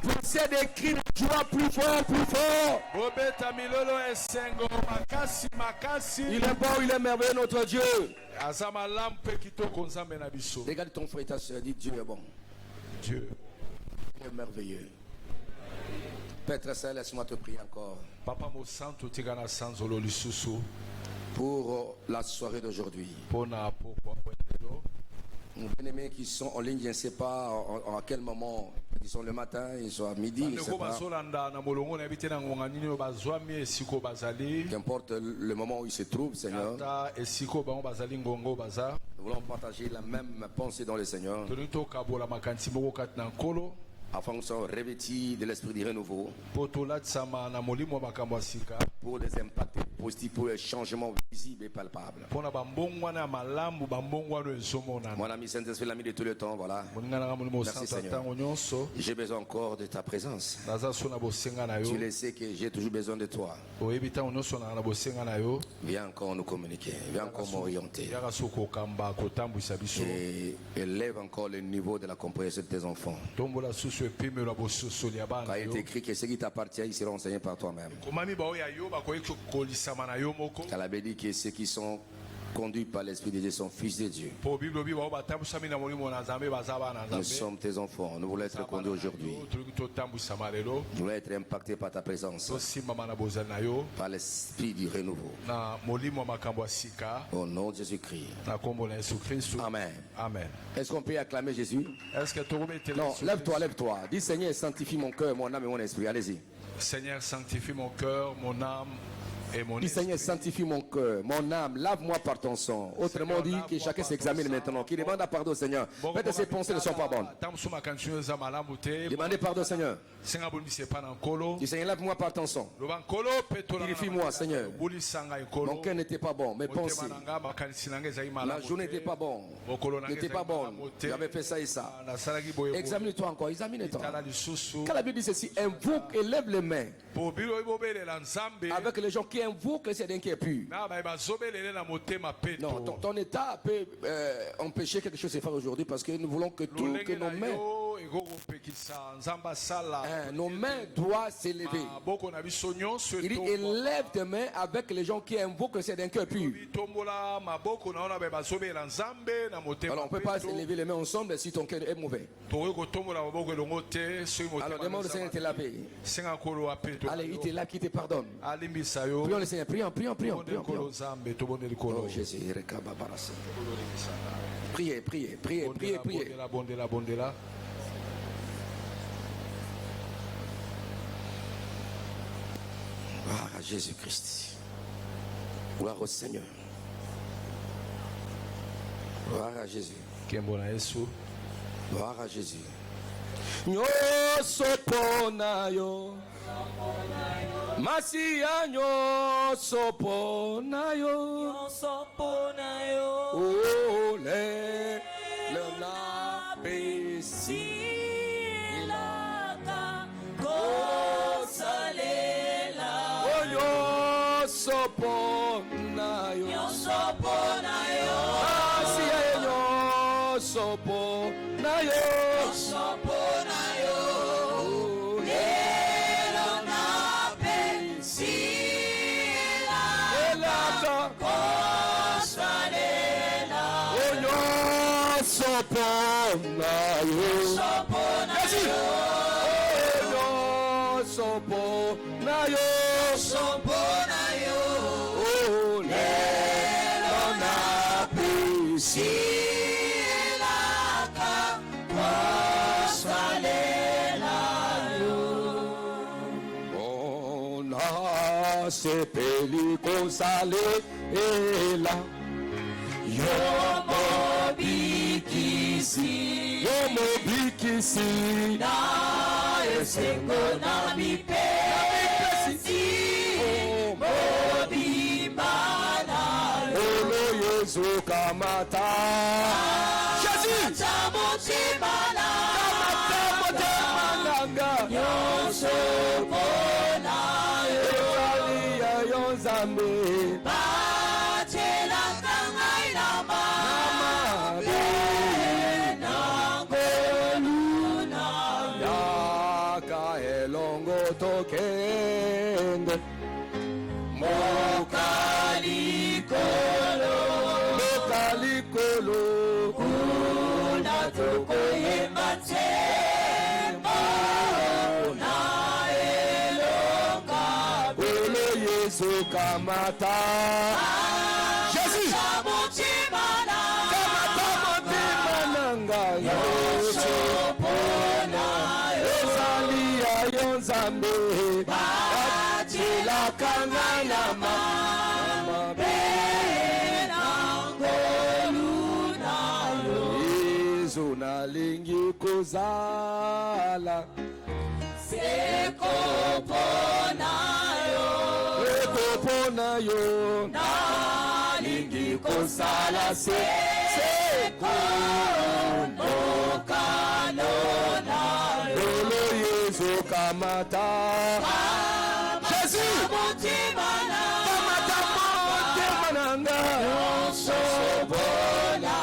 Poussez des cris de joie plus fort, plus fort. Il est bon, il est merveilleux, notre Dieu. Regarde ton frère et ta soeur, dis Dieu est bon. Dieu est merveilleux. Père très saint, laisse-moi te prier encore pour la soirée d'aujourd'hui. Nos bien-aimés qui sont en ligne, je ne sais pas à quel moment, ils sont le matin, ils sont à midi, je ne sais pas. Qu'importe le moment où ils se trouvent, Seigneur. Nous voulons partager la même pensée dans le Seigneur, afin que nous soyons revêtis de l'esprit du renouveau, pour des impacts positifs, pour les changements visibles et palpables. Mon ami Saint-Esprit, l'ami de tout le temps, voilà. Merci Seigneur. J'ai besoin encore de ta présence. Tu le sais que j'ai toujours besoin de toi. Viens encore nous communiquer, viens encore m'orienter. Et élève encore le niveau de la compréhension de tes enfants. Quand il est écrit que ce qui t'appartient, ils seront enseignés par toi-même. Car la Bible dit que ceux qui sont conduits par l'Esprit de Dieu sont fils de Dieu. Nous sommes tes enfants. Nous voulons être conduits aujourd'hui. Nous voulons être impactés par ta présence, par l'Esprit du renouveau. Au nom de Jésus-Christ. Amen. Amen. Est-ce qu'on peut acclamer Jésus? Non, lève-toi, lève-toi. Dis Seigneur, sanctifie mon cœur, mon âme et mon esprit. Allez-y. Seigneur, sanctifie mon cœur, mon âme et mon esprit. Seigneur, sanctifie mon cœur, mon âme, lave-moi par ton sang. Autrement dit, que chacun s'examine maintenant, qui demande pardon au Seigneur. Peut-être ses pensées ne sont pas bonnes. Demandez pardon au Seigneur. Dis Seigneur, lave-moi par ton sang. Purifie-moi, Seigneur. Mon cœur n'était pas bon, mes pensées. La journée n'était pas bonne. N'était pas bonne. J'avais fait ça et ça. Examine-toi encore, examine-toi. Quand la Bible dit ceci, invoque et lève les mains avec les gens qui invoquent le Seigneur qui est pur. Non, ton état peut empêcher quelque chose de faire aujourd'hui, parce que nous voulons que nos mains doivent s'élever. Il dit élève tes mains avec les gens qui invoquent le Seigneur qui est pur. Alors on ne peut pas élever les mains ensemble si ton cœur est mauvais. Alors demande au Seigneur de te laver. Allez, il te lave, qui te pardonne. Prions le Seigneur, prions. Oh Jésus, priez. Gloire à Jésus-Christ. Gloire au Seigneur. Gloire à Jésus. Gloire à Jésus. Nyoso ponayo. Masia nyoso ponayo. Oh le na pesila kosalela. Oh nyoso ponayo. Masia nyoso ponayo. Se peli sale ela yomo bikisi na esengo na mi pesi mobi mana olo yesu kamata Jesus tamuti mana yoso bona Zambe Batela kangai nama elongo tokende mokalikolo kuna tokoyemba tembo na elonga bolo Yesu kamata Jésus kamata motima nanga Yesu pona ezali ya Nzambe batila kangana mama benangoluna Yesu nalingi kozala sekopona yo nalingi kozala sekondokanona lolo Yesu kamata Jésus kamata motema nanga yosobona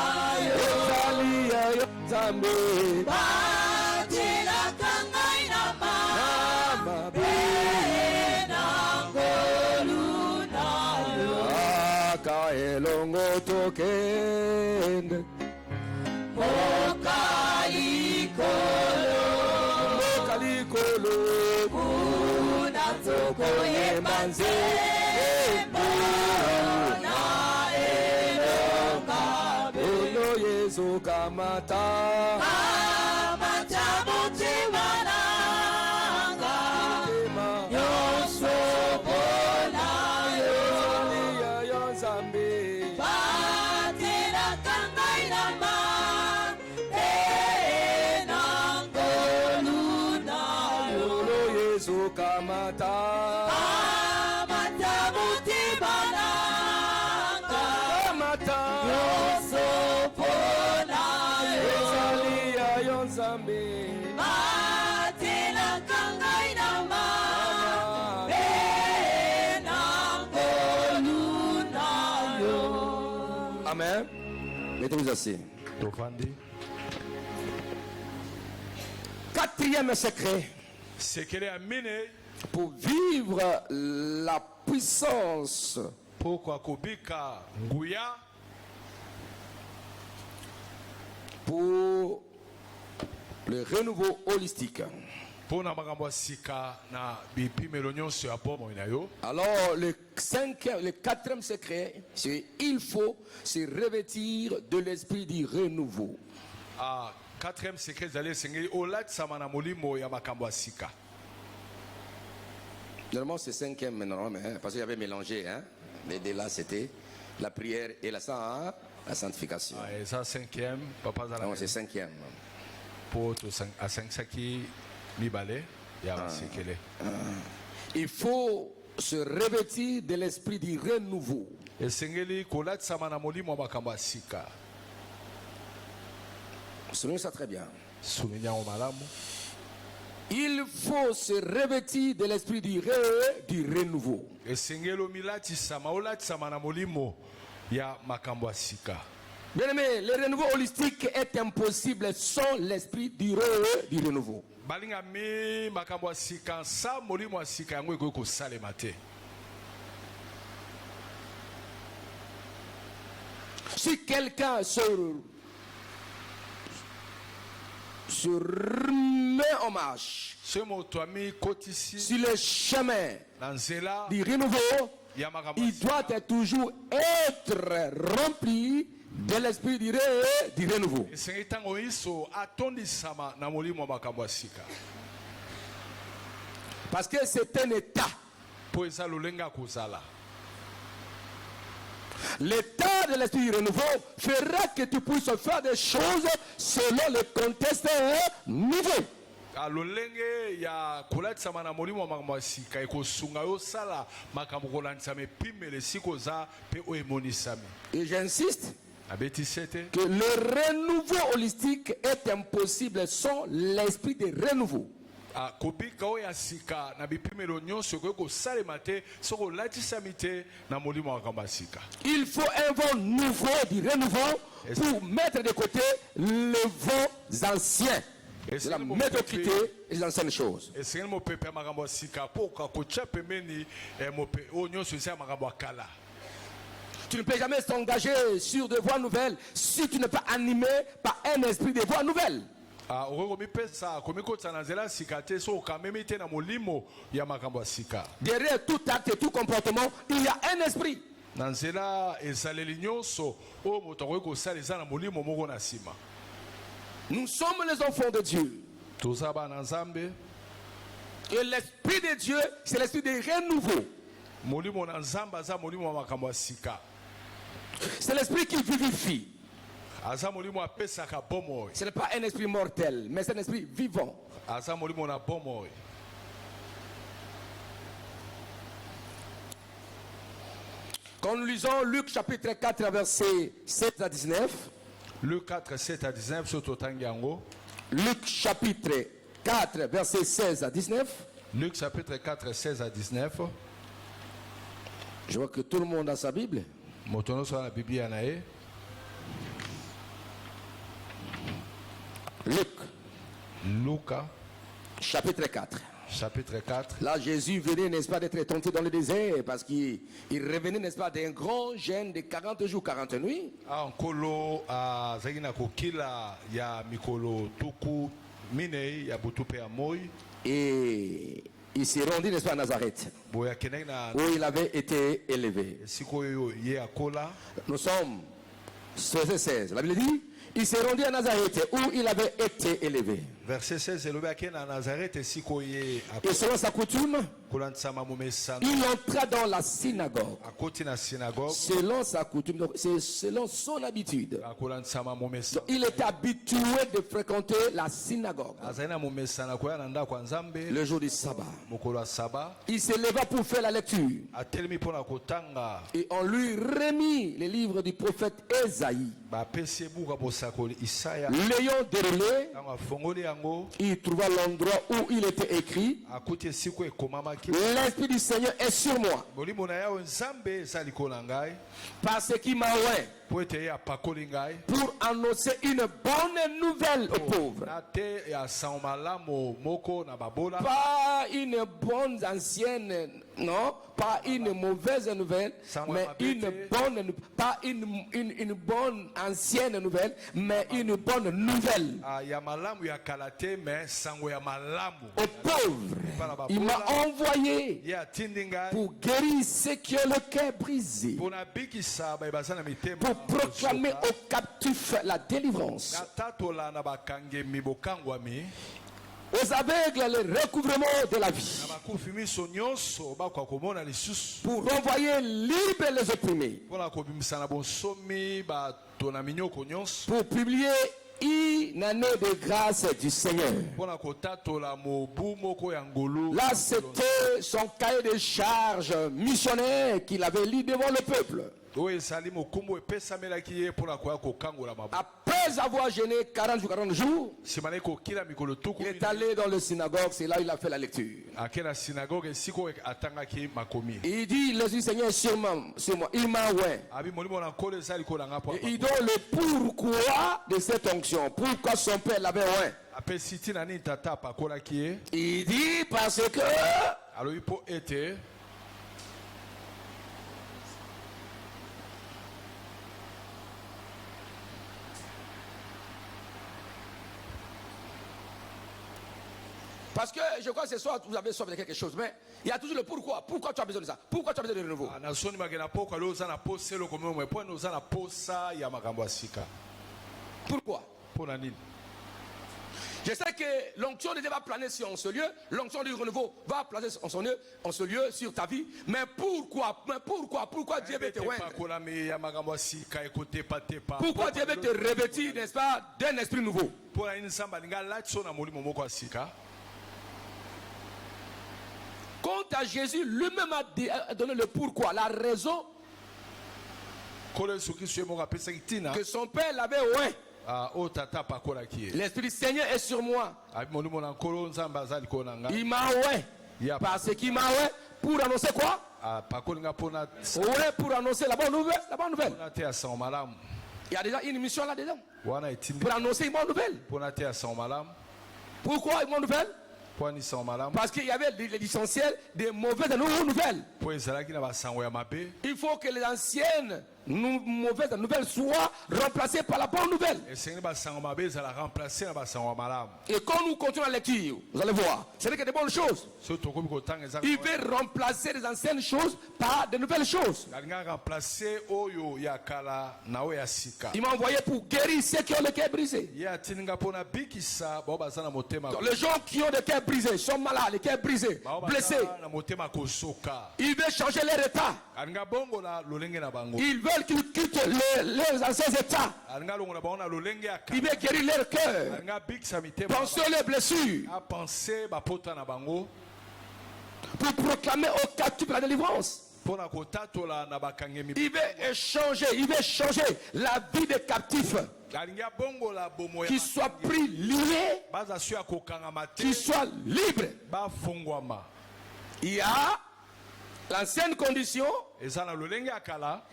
ezali ya Nzambe elongo tokende mokalikolo kuna tokoyemba nzembo na elonga bolo Yesu kamata motima nanga yosobona kamata mutima nanga kamata yosopona ezali ya Nzambe batela kangai na mama benangoluna yo. Amen. Mettez-vous assis. Quatrième secret. Pour vivre la puissance pour le renouveau holistique. Alors le quatrième secret, c'est il faut se revêtir de l'esprit du renouveau. Quatrième secret, normalement c'est cinquième maintenant, parce qu'il y avait mélangé, hein? Mais dès là c'était la prière et la sanctification. Et ça cinquième, papa. Non, c'est cinquième. Pour à 5 qui il il faut se revêtir de l'esprit du renouveau. Et soulignez ça très bien. Il faut se revêtir de l'esprit du renouveau. Bien aimé, le renouveau holistique est impossible sans l'esprit du renouveau. Si quelqu'un se remet en marche sur le chemin du renouveau, il doit toujours être rempli de l'esprit du renouveau. Parce que c'est un état. L'état de l'esprit du renouveau fera que tu puisses faire des choses selon le contexte nouveau. Et j'insiste que le renouveau holistique est impossible sans l'esprit de renouveau. Il faut un vent nouveau du renouveau pour mettre de côté les vents anciens. de la médiocrité et des anciennes choses. Tu ne peux jamais t'engager sur des voies nouvelles si tu n'es pas animé par un esprit de voies nouvelles. Derrière tout acte et tout comportement, il y a un esprit. Nous sommes les enfants de Dieu. Et l'esprit de Dieu, c'est l'esprit de renouveau. C'est l'esprit qui vivifie. Ce n'est pas un esprit mortel, mais c'est un esprit vivant. Quand nous lisons Luc chapitre 4, verset 7 à 19. Luc 4, 7 à 19, surtout Tangiango. Luc chapitre 4, verset 16 à 19. Luc chapitre 4, 16 à 19. Je vois que tout le monde a sa Bible. Luc. Luca. Chapitre 4. Chapitre 4. Là, Jésus venait, n'est-ce pas, d'être tenté dans le désert parce qu'il revenait, n'est-ce pas, d'un grand jeûne de 40 jours, 40 nuits. Et il s'est rendu, n'est-ce pas, à Nazareth, où il avait été élevé. Nous sommes verset 16. La Bible dit, il s'est rendu à Nazareth où il avait été élevé. Verset 16. Et selon sa coutume, il entra dans la synagogue. Selon sa coutume, donc c'est selon son habitude. Donc, il était habitué de fréquenter la synagogue le jour du sabbat. Il se leva pour faire la lecture. Et on lui remit les livres du prophète Ésaïe. L'ayant déroulé, il trouva l'endroit où il était écrit: l'Esprit du Seigneur est sur moi, parce qu'il m'a oint pour annoncer une bonne nouvelle aux pauvres. Pas une bonne ancienne, non, pas une mauvaise nouvelle, mais une bonne, pas une bonne ancienne nouvelle, mais une bonne nouvelle aux pauvres. Il m'a envoyé pour guérir ceux qui ont le cœur brisé, pour proclamer aux captifs la délivrance, aux aveugles le recouvrement de la vie, pour renvoyer libres les opprimés, pour publier une année de grâce du Seigneur. Là, c'était son cahier de charges missionnaire qu'il avait lu devant le peuple. Après avoir jeûné 40 jours, il est allé dans le synagogue, c'est là où il a fait la lecture. Il dit, le Seigneur est sur moi, il m'a oint. Et il donne le pourquoi de cette onction, pourquoi son père l'avait oint. Il dit parce que je crois que ce soir vous avez soif de quelque chose, mais il y a toujours le pourquoi. Pourquoi tu as besoin de ça? Pourquoi tu as besoin de renouveau? Pourquoi? Je sais que l'onction de Dieu va planer sur ce lieu, l'onction du renouveau va planer en ce lieu sur ta vie, mais pourquoi Dieu veut te oindre? Pourquoi Dieu veut te revêtir, n'est-ce pas, d'un esprit nouveau? Quant à Jésus, lui-même a donné le pourquoi, la raison que son père l'avait oint. L'Esprit du Seigneur est sur moi. Il m'a oint. Parce qu'il m'a oint pour annoncer quoi? Pour annoncer la bonne nouvelle. La bonne nouvelle. Il y a déjà une mission là-dedans. Pour annoncer une bonne nouvelle. Pourquoi une bonne nouvelle? Parce qu'il y avait l'essentiel des mauvaises nouvelles. Il faut que les anciennes mauvaises nouvelles soient remplacées par la bonne nouvelle. Et quand nous continuons la lecture, vous allez voir, ce n'est que des bonnes choses. Il veut remplacer les anciennes choses par de nouvelles choses. Il m'a envoyé pour guérir ceux qui ont le cœur brisé. Donc, les gens qui ont le cœur brisé sont malades, le cœur brisé, blessés. Il veut changer leur état. Ils veulent qu'ils quittent les anciens états. Il veut guérir leur cœur. Penser les blessures. Pour proclamer aux captifs la délivrance. Il veut changer la vie des captifs. Qui soient pris liés, qui soient libres. Il y a l'ancienne condition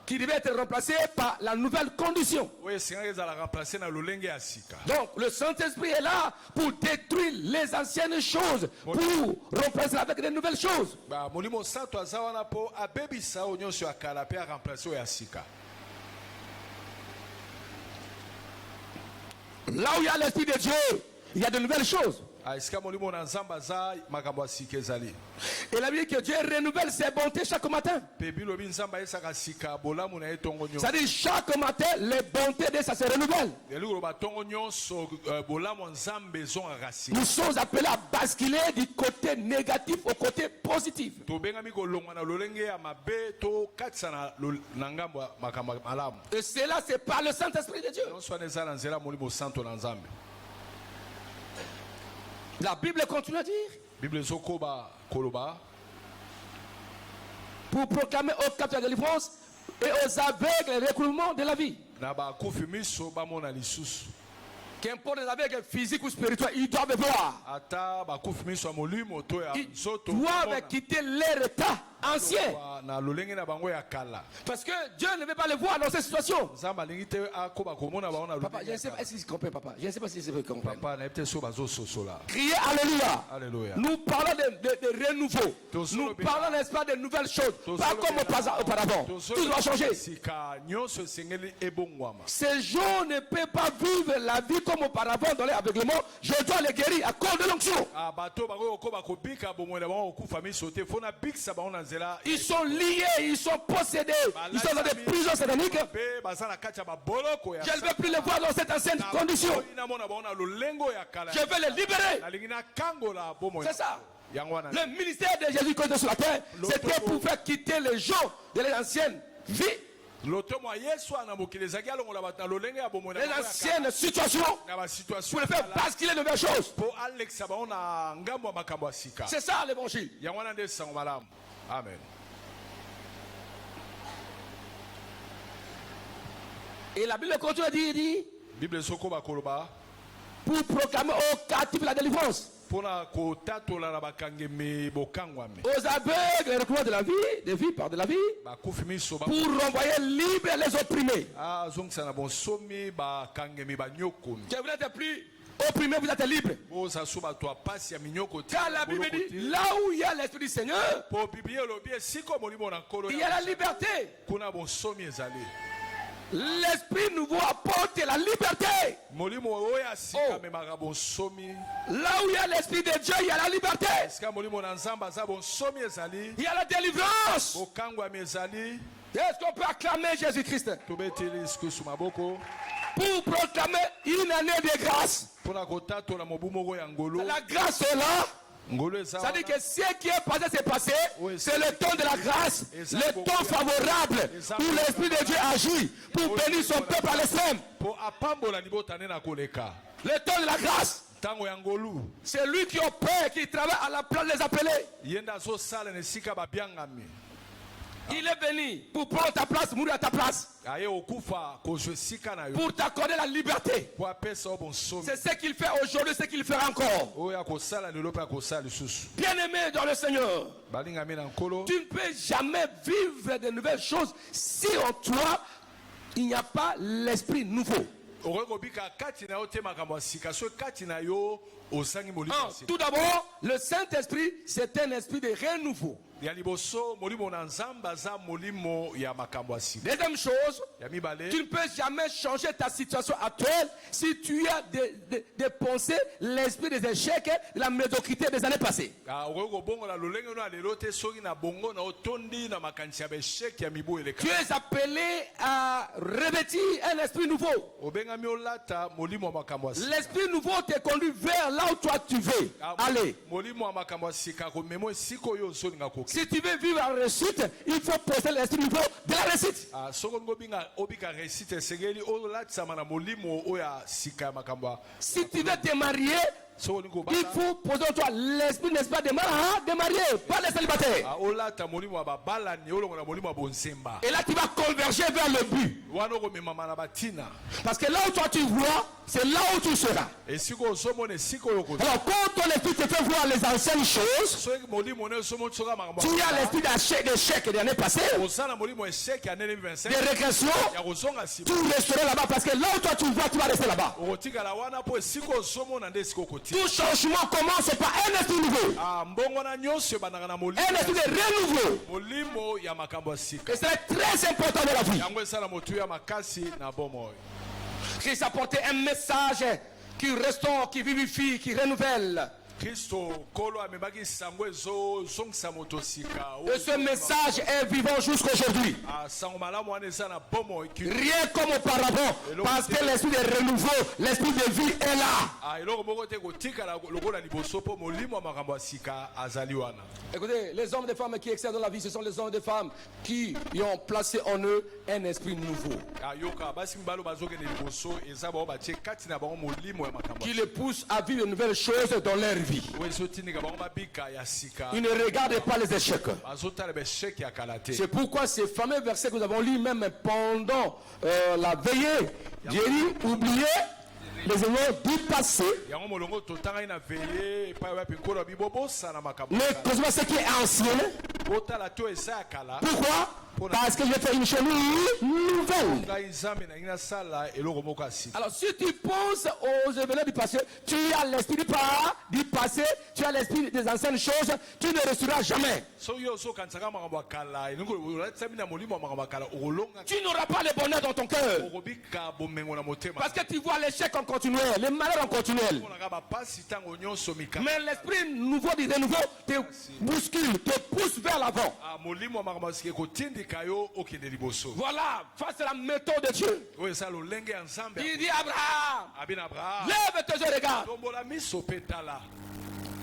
qui devait être remplacée par la nouvelle condition. Donc le Saint-Esprit est là pour détruire les anciennes choses, pour remplacer avec de nouvelles choses. Là où il y a l'Esprit de Dieu, il y a de nouvelles choses. Et la Bible dit que Dieu renouvelle ses bontés chaque matin. C'est-à-dire chaque matin, les bontés de ça se renouvellent. Nous sommes appelés à basculer du côté négatif au côté positif. Et cela, c'est par le Saint-Esprit de Dieu. La Bible continue à dire, pour proclamer aux captifs la délivrance et aux aveugles le recouvrement de la vie. Qu'importe les aveugles physiques ou spirituels, ils doivent voir. Ils doivent quitter leur état ancien. Parce que Dieu ne veut pas les voir dans cette situation. Papa, je ne sais pas si je comprends, papa. Je ne sais pas si je comprends. Criez Alléluia. Alléluia. Nous parlons de renouveau. Nous parlons, n'est-ce pas, de nouvelles choses. Pas comme auparavant. Tout doit changer. Ces gens ne peuvent pas vivre la vie comme auparavant dans l'aveuglement. Je dois les guérir à cause de l'onction. Ils sont liés, ils sont possédés, ils sont dans des prisons sataniques. Je ne veux plus les voir dans cette ancienne condition. Je veux les libérer. C'est ça. Le ministère de Jésus-Christ sur la terre, c'était pour faire quitter les gens de l'ancienne vie. Les anciennes situations pour les faire basculer de nouvelles choses. C'est ça l'évangile. Amen. Et la Bible continue à dire, pour proclamer aux captifs la délivrance, aux aveugles le recouvrement de la vie, de vie par de la vie, pour renvoyer libres les opprimés. Que vous n'êtes plus opprimé, vous êtes libre. Car la Bible dit, là où il y a l'Esprit du Seigneur, il y a la liberté. L'Esprit nouveau apporte la liberté. Oh. Là où il y a l'Esprit de Dieu, il y a la liberté. Il y a la délivrance. Est-ce qu'on peut acclamer Jésus-Christ pour proclamer une année de grâce? La grâce est là. C'est-à-dire que ce qui est passé, c'est passé. C'est le temps de la grâce, le temps favorable où l'Esprit de Dieu agit pour bénir son peuple à l'extrême. Le temps de la grâce. C'est lui qui opère, qui travaille à la place des appelés. Il est venu pour prendre ta place, mourir à ta place. Pour t'accorder la liberté. C'est ce qu'il fait aujourd'hui, ce qu'il fera encore. Bien-aimé dans le Seigneur, tu ne peux jamais vivre de nouvelles choses si en toi il n'y a pas l'esprit nouveau. Tout d'abord, le Saint-Esprit, c'est un esprit de renouveau. Deuxième chose, tu ne peux jamais changer ta situation actuelle si tu as des pensées, l'esprit des échecs, de la médiocrité des années passées. Tu es appelé à revêtir un esprit nouveau. L'esprit nouveau te conduit vers là où toi tu veux aller. Si tu veux vivre en réussite, il faut poser l'esprit nouveau de la réussite. Si tu veux te marier, il faut poser en toi l'esprit, n'est-ce pas, de marier, pas les célibataires. Et là, tu vas converger vers le but. Parce que là où toi tu vois, c'est là où tu seras. Alors, quand ton esprit te fait voir les anciennes choses, tu as l'esprit d'échec des années passées, des régressions, tu resteras là-bas. Parce que là où toi tu vois, tu vas rester là-bas. Tout changement commence par un esprit nouveau. Un esprit de renouveau. Et c'est très important dans la vie. Christ a apporté un message qui restaure, qui vivifie, qui renouvelle. Et ce message est vivant jusqu'aujourd'hui. Rien comme auparavant. Parce que l'esprit de renouveau, l'esprit de vie est là. Écoutez, les hommes et les femmes qui excellent dans la vie, ce sont les hommes et les femmes qui ont placé en eux un esprit nouveau. Qui les pousse à vivre de nouvelles choses dans leur vie. Ils ne regardent pas les échecs. C'est pourquoi ces fameux versets que nous avons lus même pendant la veillée, Dieu dit, oubliez les événements du passé. Mais cause-moi ce qui est ancien. Pourquoi? Parce que je fais une chose nouvelle. Alors si tu penses aux événements du passé, tu as l'esprit du passé, tu as l'esprit des anciennes choses, tu ne resteras jamais. Tu n'auras pas le bonheur dans ton cœur. Parce que tu vois l'échec en continuel, le malheur en continuel. Mais l'esprit nouveau du renouveau te bouscule, te pousse vers l'avant. Voilà, face à la méthode de Dieu. Il dit Abraham, lève tes yeux, regarde.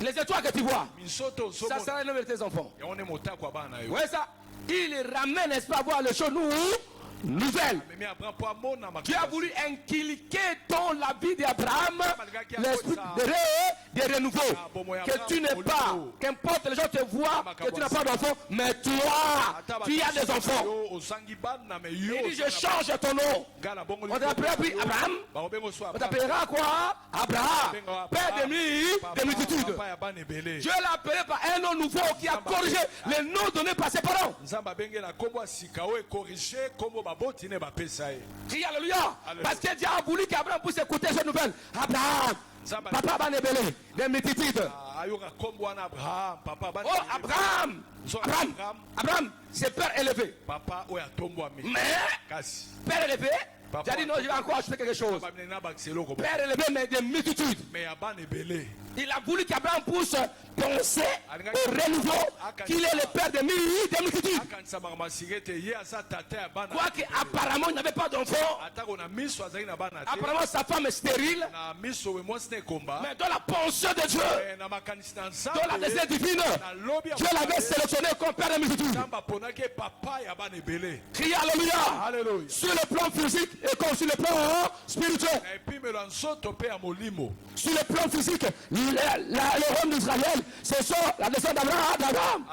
Les étoiles que tu vois, ça sera le nom de tes enfants. Oui, ça. Il ramène, n'est-ce pas, voir les choses nouvelle. Dieu a voulu inculquer dans la vie d'Abraham l'esprit de renouveau. Que tu n'es pas, qu'importe les gens te voient, que tu n'as pas d'enfants, mais toi, tu as des enfants. Il dit, je change ton nom. On t'appellera puis Abraham. On t'appellera quoi? Abraham, père de multitudes. Dieu l'a appelé par un nom nouveau qui a corrigé les noms donnés par ses parents. Crie alléluia. Parce que Dieu a voulu qu'Abraham puisse écouter cette nouvelle. Abraham, papa va nebelé, des multitudes. Oh, Abraham, c'est père élevé. Mais, père élevé, j'ai dit non, je vais encore ajouter quelque chose. Père élevé, mais des multitudes. Il a voulu qu'Abraham puisse penser au renouveau qu'il est le père des multitudes. Quoique apparemment il n'avait pas d'enfant. Apparemment sa femme est stérile. Mais dans la pensée de Dieu, dans la destinée divine, Dieu l'avait sélectionné comme père des multitudes. Criez alléluia. Sur le plan physique et comme sur le plan spirituel. Sur le plan physique, le royaume d'Israël, ce sont la descendance d'Abraham.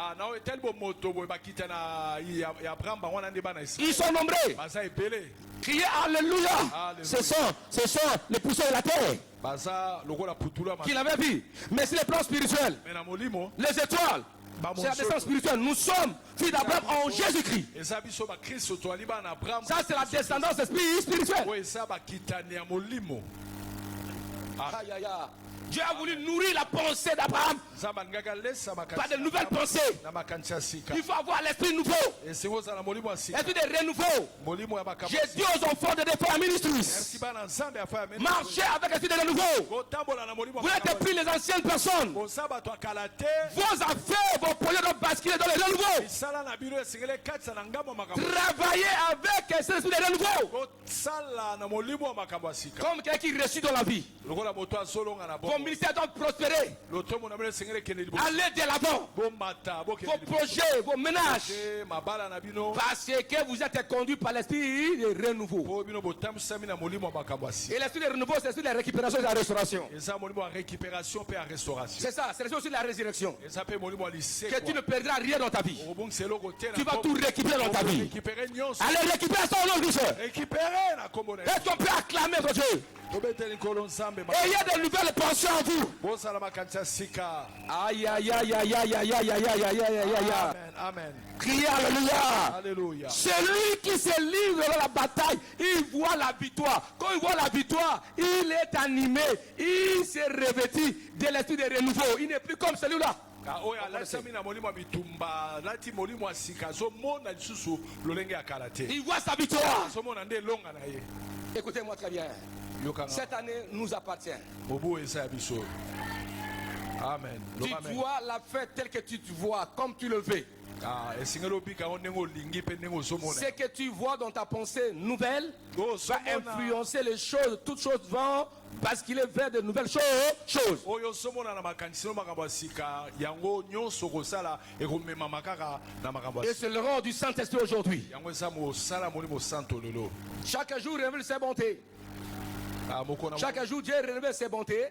Ils sont nombreux. Criez alléluia. Ce sont les poussières de la terre qu'il avait vu. Mais c'est le plan spirituel. Les étoiles. C'est la descendance spirituelle. Nous sommes fils d'Abraham en Jésus-Christ. Ça, c'est la descendance spirituelle. Aïe, aïe, aïe. Dieu a voulu nourrir la pensée d'Abraham par de nouvelles pensées. Il faut avoir l'esprit nouveau, l'esprit de renouveau. J'ai dit aux enfants de défendre la ministrie, marchez avec l'esprit de renouveau. Vous n'êtes plus les anciennes personnes. Vos affaires, vos projets doivent basculer dans le renouveau. Travaillez avec l'esprit de renouveau. Comme quelqu'un qui réussit dans la vie. Vos ministères doivent prospérer. Allez de l'avant. Vos projets, vos ménages. Parce que vous êtes conduits par l'esprit de renouveau. Et l'esprit de renouveau, c'est l'esprit de la récupération et de la restauration. C'est ça, c'est l'esprit de la résurrection. Que tu ne perdras rien dans ta vie. Tu vas tout récupérer dans ta vie. Allez récupérer ça au nom de Dieu. Est-ce qu'on peut acclamer votre Dieu? Ayez de nouvelles pensées en vous. Aïe aïe aïe aïe aïe aïe aïe aïe aïe aïe aïe. Amen. Criez alléluia. Celui qui se livre dans la bataille, il voit la victoire. Quand il voit la victoire, il est animé, il s'est revêtu de l'esprit de renouveau. Il n'est plus comme celui-là. Il voit sa victoire. Écoutez-moi très bien. Cette année nous appartient. Amen. Tu dois la faire telle que tu te vois, comme tu le veux. Ce que tu vois dans ta pensée nouvelle va influencer les choses. Toutes choses vont basculer vers de nouvelles choses. Et c'est le rôle du Saint-Esprit aujourd'hui. Chaque jour révèle ses bontés. Chaque jour, Dieu révèle ses bontés.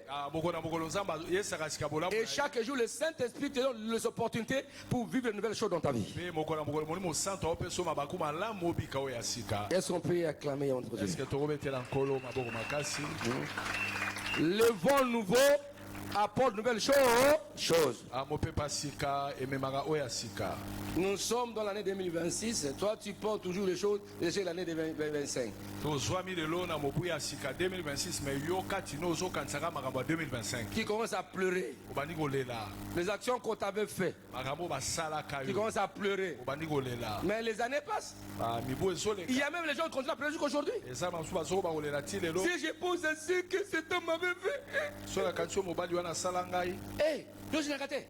Et chaque jour, le Saint-Esprit te donne les opportunités pour vivre de nouvelles choses dans ta vie. Est-ce qu'on peut acclamer entre Dieu? Le vent nouveau apporte de nouvelles choses. Nous sommes dans l'année 2026. Toi, tu portes toujours les choses de l'année 2025. Qui commence à pleurer. Les actions qu'on t'avait faites. Qui commencent à pleurer. Mais les années passent. Il y a même les gens qui continuent à pleurer jusqu'aujourd'hui. Si je pense ainsi que cet homme m'avait fait. Hey, je l'ai raté.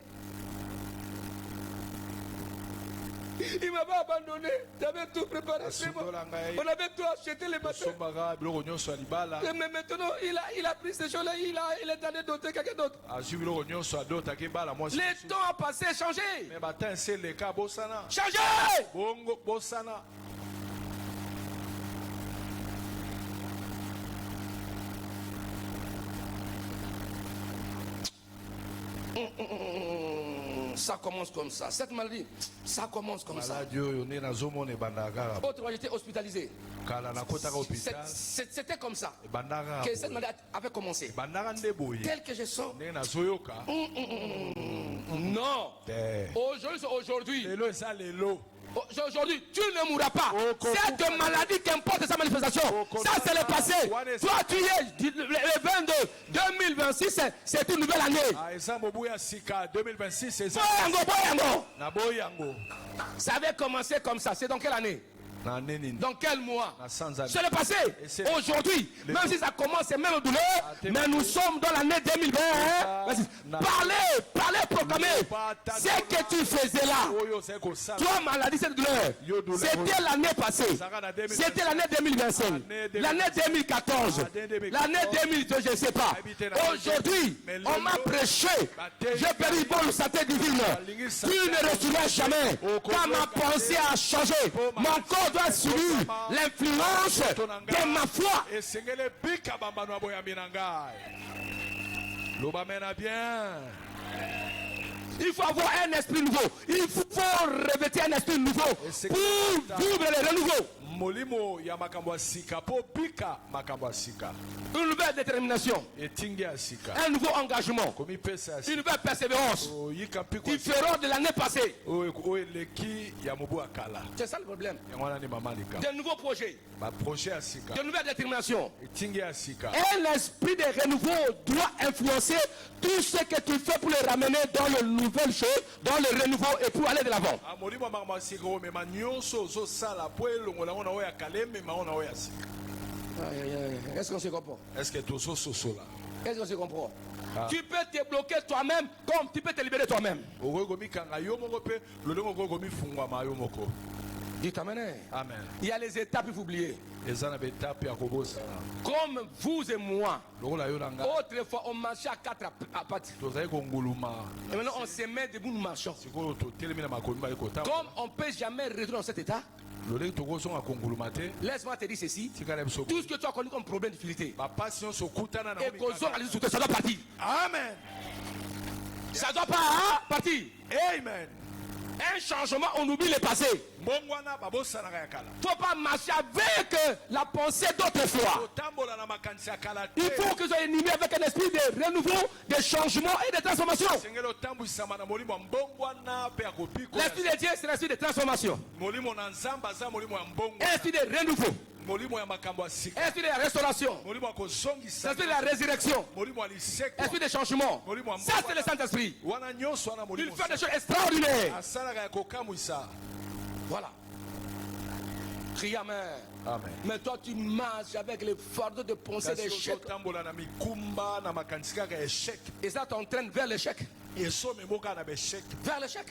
Il m'a pas abandonné. J'avais tout préparé. On avait tout acheté les matins. Mais maintenant, il a pris ces choses-là. Il est allé doter quelqu'un d'autre. Le temps a passé, changé. Changé. Ça commence comme ça. Cette maladie, ça commence comme ça. Autrement, j'étais hospitalisé. C'était comme ça que cette maladie avait commencé. Tel que je sens. Non. Aujourd'hui. Aujourd'hui, tu ne mourras pas. Cette maladie qu'importe sa manifestation. Ça, c'est le passé. Toi, tu es le 22 2026, c'est une nouvelle année. 2026, ça avait commencé comme ça. C'est dans quelle année? Dans quel mois? C'est le passé. Aujourd'hui, même si ça commence, c'est même douleur, mais nous sommes dans l'année 2020. Parlez, proclamez. Ce que tu faisais là, toi, maladie, cette douleur, c'était l'année passée. C'était l'année 2025, l'année 2014, l'année 2002, je ne sais pas. Aujourd'hui, on m'a prêché. J'ai perdu bonne santé divine. Tu ne resteras jamais. Quand ma pensée a changé, mon corps doit subir l'influence de ma foi. Il faut avoir un esprit nouveau. Il faut revêtir un esprit nouveau pour vivre le renouveau. Molimo ya makambo sika po pika makambo sika. Une nouvelle détermination. Etingi sika. Un nouveau engagement. Une nouvelle persévérance. Différent de l'année passée. C'est ça le problème. De nouveaux projets. De nouvelles déterminations. Un esprit de renouveau doit influencer tout ce que tu fais pour le ramener dans le nouvel chose, dans le renouveau et pour aller de l'avant. Est-ce qu'on se comprend? Est-ce que tu là? Est-ce qu'on se comprend? Tu peux te bloquer toi-même comme tu peux te libérer toi-même. Dites amen. Amen. Il y a les étapes, il faut oublier. Comme vous et moi. Autrefois, on marchait à 4 pattes. Et maintenant, on se met debout, nous marchons. Comme on ne peut jamais retourner dans cet état. Laisse-moi te dire ceci. Tout ce que tu as connu comme problème de difficulté, ça doit partir. Amen. Ça doit pas partir. Amen. Un changement, on oublie le passé. Il ne faut pas marcher avec la pensée d'autrefois. Il faut que vous soyez animés avec un esprit de renouveau, de changement et de transformation. L'esprit de Dieu, c'est l'esprit de transformation. Un esprit de renouveau. Esprit de la restauration. Esprit de la résurrection. Esprit de changement. Ça, c'est le Saint-Esprit. Il fait des choses extraordinaires. Voilà. Crie amen. Amen. Mais toi, tu marches avec les fardeaux de pensée d'échec. Et ça t'entraîne vers l'échec. Vers l'échec.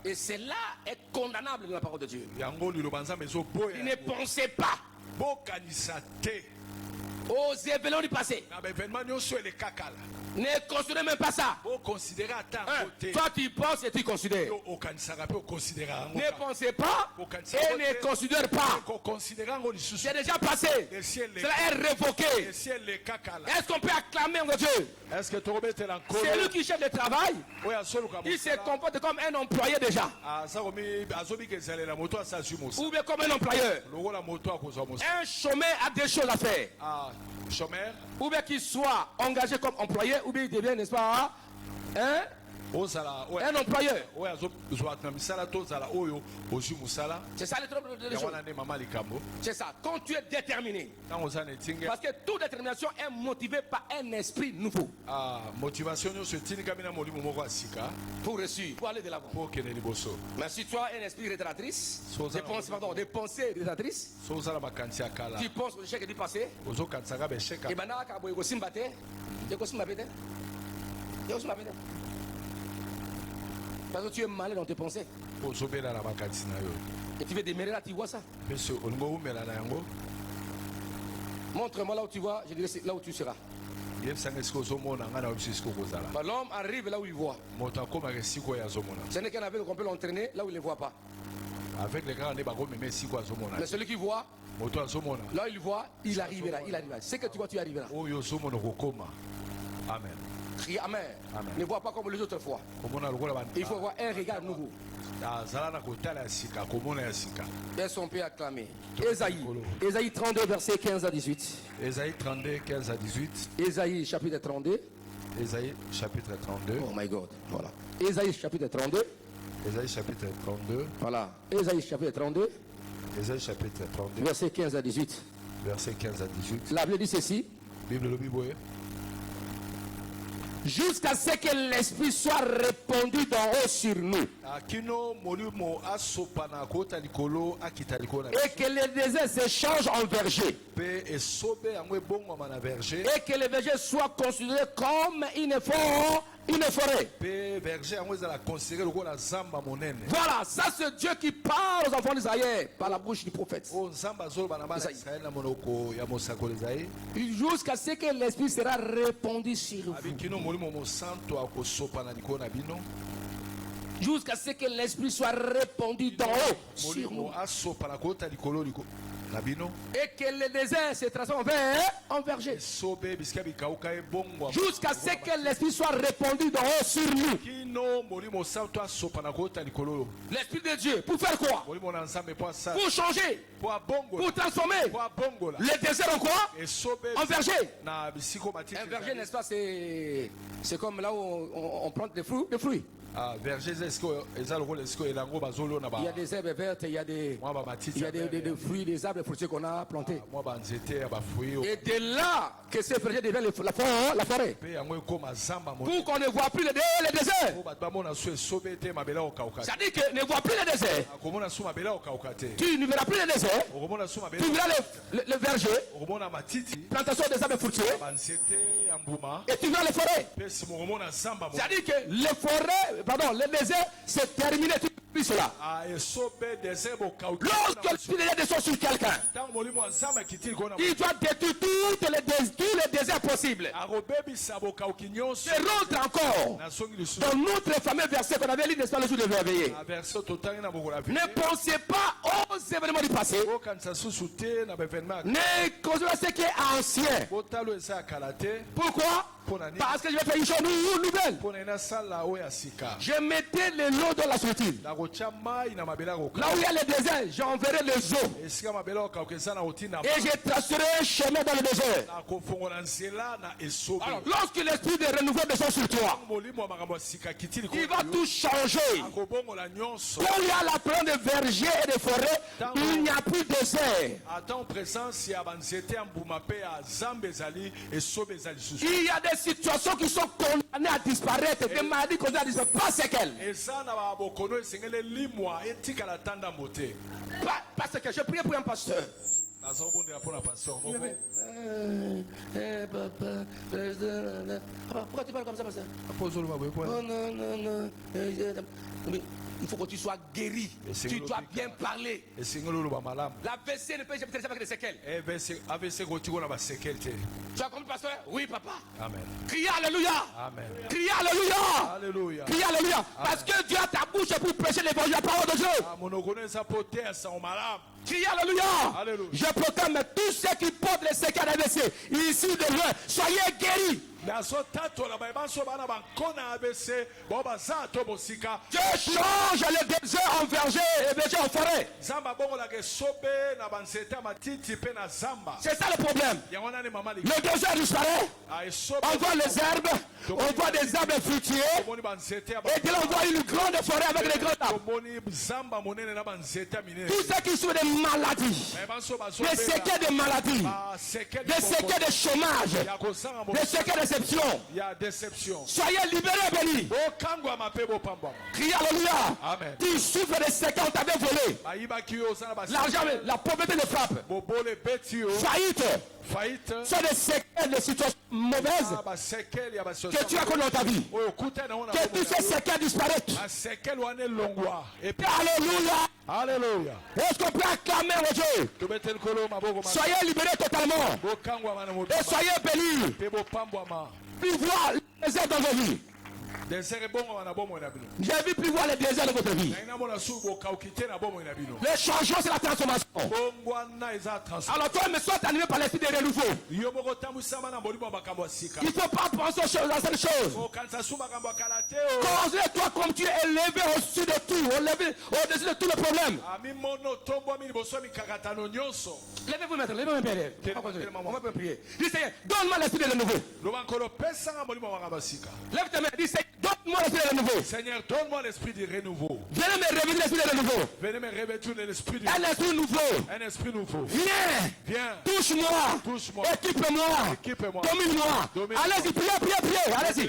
Et cela est condamnable dans la parole de Dieu. Il ne pensez pas aux événements du passé. Ne considérez même pas ça. Toi tu penses et tu considères. Ne pensez pas et ne considère pas. C'est déjà passé. Cela est révoqué. Est-ce qu'on peut acclamer en Dieu? C'est lui qui cherche le travail. Il se comporte comme un employé déjà. Ou bien comme un employeur. Un chômeur a des choses à faire. Ou bien qu'il soit engagé comme employé, ou bien il devient, n'est-ce pas, un employeur. C'est ça le trouble de choses. C'est ça. Quand tu es déterminé. Parce que toute détermination est motivée par un esprit nouveau. Pour réussir, pour aller de l'avant. Mais si tu as un esprit rétractrice, des pensées rétractrices, tu penses au échec du passé, et maintenant, parce que tu es malade dans tes pensées. Et tu veux demeurer là, tu vois ça. Montre-moi là où tu vois, je dirais là où tu seras. L'homme arrive là où il voit. Ce n'est qu'un aveugle qu'on peut l'entraîner là où il ne voit pas. Mais celui qui voit, là où il voit, il arrivera. C'est que tu vois, tu arriveras. Amen. Crie amen. Amen. Ne vois pas comme les autres fois. Il faut avoir un regard nouveau. Est-ce qu'on peut acclamer? Ésaïe 32, verset 15 à 18. Ésaïe 32, 15 à 18. Ésaïe chapitre 32. Ésaïe chapitre 32. Oh my God. Voilà. Ésaïe chapitre 32. Ésaïe chapitre 32. Voilà. Ésaïe chapitre 32. Ésaïe chapitre 32. Verset 15 à 18. Verset 15 à 18. La Bible dit ceci. Jusqu'à ce que l'esprit soit répandu d'en haut sur nous. Et que les déserts se changent en verger. Et que les vergers soient considérés comme une forêt. Voilà, ça c'est Dieu qui parle aux enfants d'Israël par la bouche du prophète. Jusqu'à ce que l'esprit sera répandu sur vous. Jusqu'à ce que l'esprit soit répandu d'en haut sur nous. Et que le désert se transforme en verger. Jusqu'à ce que l'esprit soit répandu d'en haut sur nous. L'Esprit de Dieu, pour faire quoi? Pour changer, pour transformer. Le désert en quoi? En verger. Un verger, n'est-ce pas, c'est comme là où on plante des fruits. Il y a des herbes vertes, il y a des fruits, des arbres fruitiers qu'on a plantés. Et de là que ces vergers deviennent la forêt. Pour qu'on ne voit plus le désert. C'est-à-dire que ne vois plus le désert. Tu ne verras plus le désert. Tu verras le verger, plantation des arbres fruitiers. Et tu verras les forêts. C'est-à-dire que les forêts, le désert, c'est terminé. Tu plus cela. Lorsque tu descends sur quelqu'un, il doit détruire tous les déserts possibles. Je rentre encore dans notre fameux verset qu'on avait lu, n'est-ce pas, le jour de réveiller. Ne pensez pas aux événements du passé. Ne considérez ce qui est ancien. Pourquoi? Parce que je vais faire une chose nouvelle. Je mettais le lot dans la structure. Là où il y a le désert, j'enverrai les eaux. Et je tracerai un chemin dans le désert. Alors, lorsque l'esprit de renouveau descend sur toi, il va tout changer. Quand il y a la plante de vergers et de forêts, il n'y a plus de désert. Il y a des situations qui sont condamnées à disparaître, des maladies condamnées à disparaître, pas séquelles. Parce que je prie pour un pasteur. Pourquoi tu parles comme ça, pasteur? Non. Il faut que tu sois guéri. Tu dois bien parler. La WC ne peut jamais être avec des séquelles. Tu as compris, pasteur? Oui, papa. Amen. Crie Alléluia. Amen. Crie Alléluia. Alléluia. Crie Alléluia. Parce que Dieu a ta bouche pour prêcher l'évangile, la parole de Dieu. Crie Alléluia. Je proclame tous ceux qui portent les séquelles à WC, ici de loin, soyez guéris. Dieu change le désert en verger et verger en forêt. C'est ça le problème. Le désert disparaît. On voit les herbes, on voit des arbres fruitiers. Et de là on voit une grande forêt avec les grands arbres. Tous ceux qui sont des maladies, des séquelles de maladies, des séquelles de chômage, des séquelles de déception. Soyez libérés, bénis. Criez Alléluia. Tu souffres de séquelles, on t'avait volé. L'argent, la pauvreté de frappe. Faillite. C'est des séquelles de situations mauvaises que tu as connues dans ta vie. Que toutes ces séquelles disparaissent. Alléluia. Est-ce qu'on peut acclamer au Dieu? Soyez libérés totalement. Et soyez bénis. Puis voir le désert dans vos vies. J'ai vu plus voir le désert de votre vie. Le changement, c'est la transformation. Alors toi, me sois animé par l'esprit de renouveau. Il ne faut pas penser aux choses, à cette chose. Considère-toi comme tu es élevé au-dessus de tout, au-dessus de tous les problèmes. Levez-vous maintenant, levez-vous père. On va prier. Dis Seigneur, donne-moi l'esprit de renouveau. Lève tes mains, dis Seigneur, donne-moi l'esprit de renouveau. Seigneur, donne-moi l'esprit de renouveau. Venez me revêtir l'esprit de renouveau. Venez me revêtir l'esprit de renouveau. Un esprit nouveau. Un esprit nouveau. Viens. Touche-moi. Équipe-moi. Domine-moi. Allez-y, priez. Allez-y.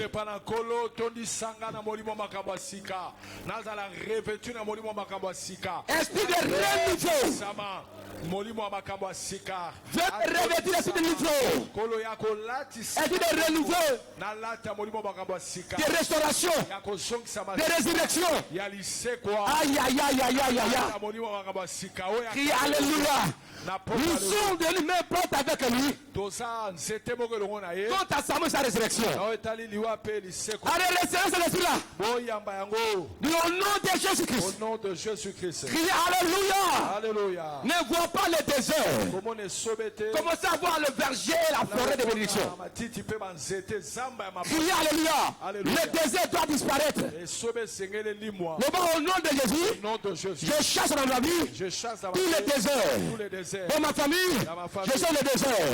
Esprit de renouveau. Viens revêtir l'esprit de nouveau. Esprit de renouveau. De restauration. De résurrection. Aïe. Crie Alléluia. Nous sommes venus main propre avec lui. Quant à Samuel, sa résurrection. Allez, restaurez cet esprit-là. Au nom de Jésus-Christ. Au nom de Jésus-Christ. Criez Alléluia. Alléluia. Ne vois pas le désert. Commencez à voir le verger et la forêt de bénédiction. Criez Alléluia. Le désert doit disparaître. Au nom de Jésus, je chasse dans ma vie tous les déserts. Dans ma famille, je chasse les déserts.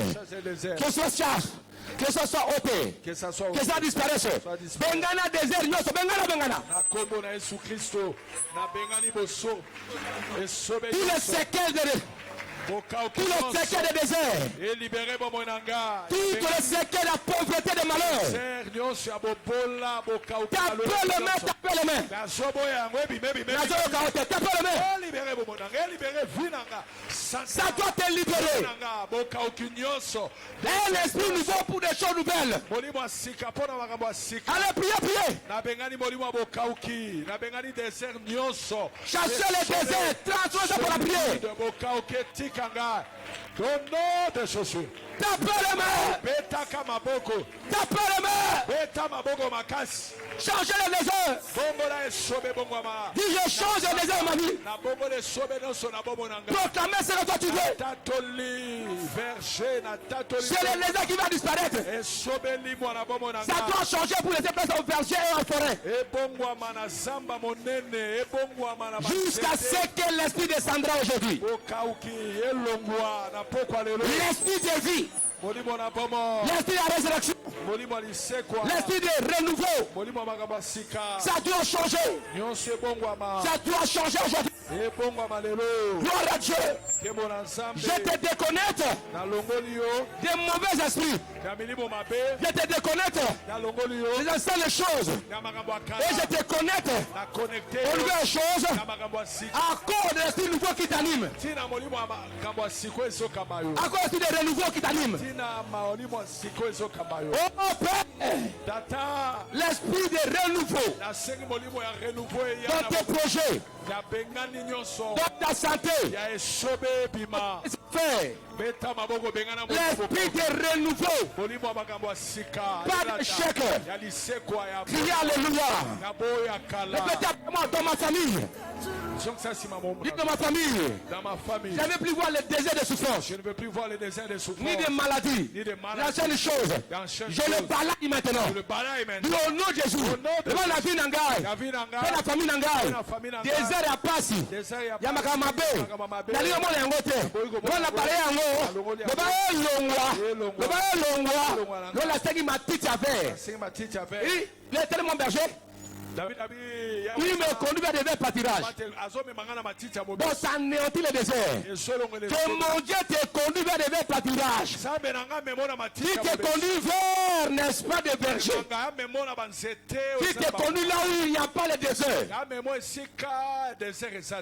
Que ce soit ôté, que ça disparaisse. Bengana désert, Bengana. Tous les séquelles tout le séquelles de désert, toutes les séquelles de la pauvreté de malheur. Tapez le main, tapez le main. Ça doit te libérer. Un esprit nouveau pour des choses nouvelles. Allez, priez. Cherchez le désert, transformez ça pour la prière. Au nom de Jésus. Tapez les mains. Tapez les mains. Changez le désert. Dis je change le désert ma vie. Proclamez ce que toi tu veux. C'est le désert qui va disparaître. Ça doit changer pour les déplacer au verger et en forêt. Jusqu'à ce que l'esprit descendra aujourd'hui. L'esprit de vie. L'esprit de la résurrection. L'esprit de renouveau. Ça doit changer. Ça doit changer aujourd'hui. Gloire à Dieu. Je te déconnecte des mauvais esprits. Je te déconnecte des anciennes choses. Et je te connecte aux nouvelles choses à cause de l'esprit nouveau qui t'anime. À cause de renouveau qui t'anime. Oh Père, l'esprit de renouveau dans tes projets, dans ta santé, l'esprit de renouveau, pas d'échec. Criez Alléluia. Répétez après moi dans ma famille. Dites dans ma famille. Je ne veux plus voir le désert de souffrance. Ni de maladie. La seule chose. Je le balaye maintenant. Au nom de Jésus. Devant la vie n'angaye. Devant la famille n'angaye. Désert à passi. Yamakamabe. Dali omo le ngote. Devant la barrière ango. Devant l'ongwa. Devant la segi matiti avait. Il est tellement berger. Il me conduit vers des verts pâtirages. Bon, ça anéantit le désert. Que mon Dieu te conduit vers des verts pâtirages. Qui te conduit vers, n'est-ce pas, des bergers. Qui te conduit là où il n'y a pas le désert.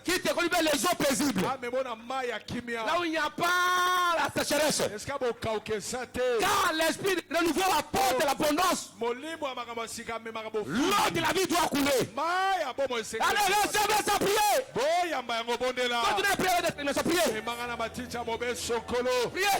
Qui te conduit vers les eaux paisibles. Là où il n'y a pas la sécheresse. Car l'esprit de renouveau apporte l'abondance. L'eau de la vie doit couler. Allez, recevez sa prière. Continuez à prier. Priez.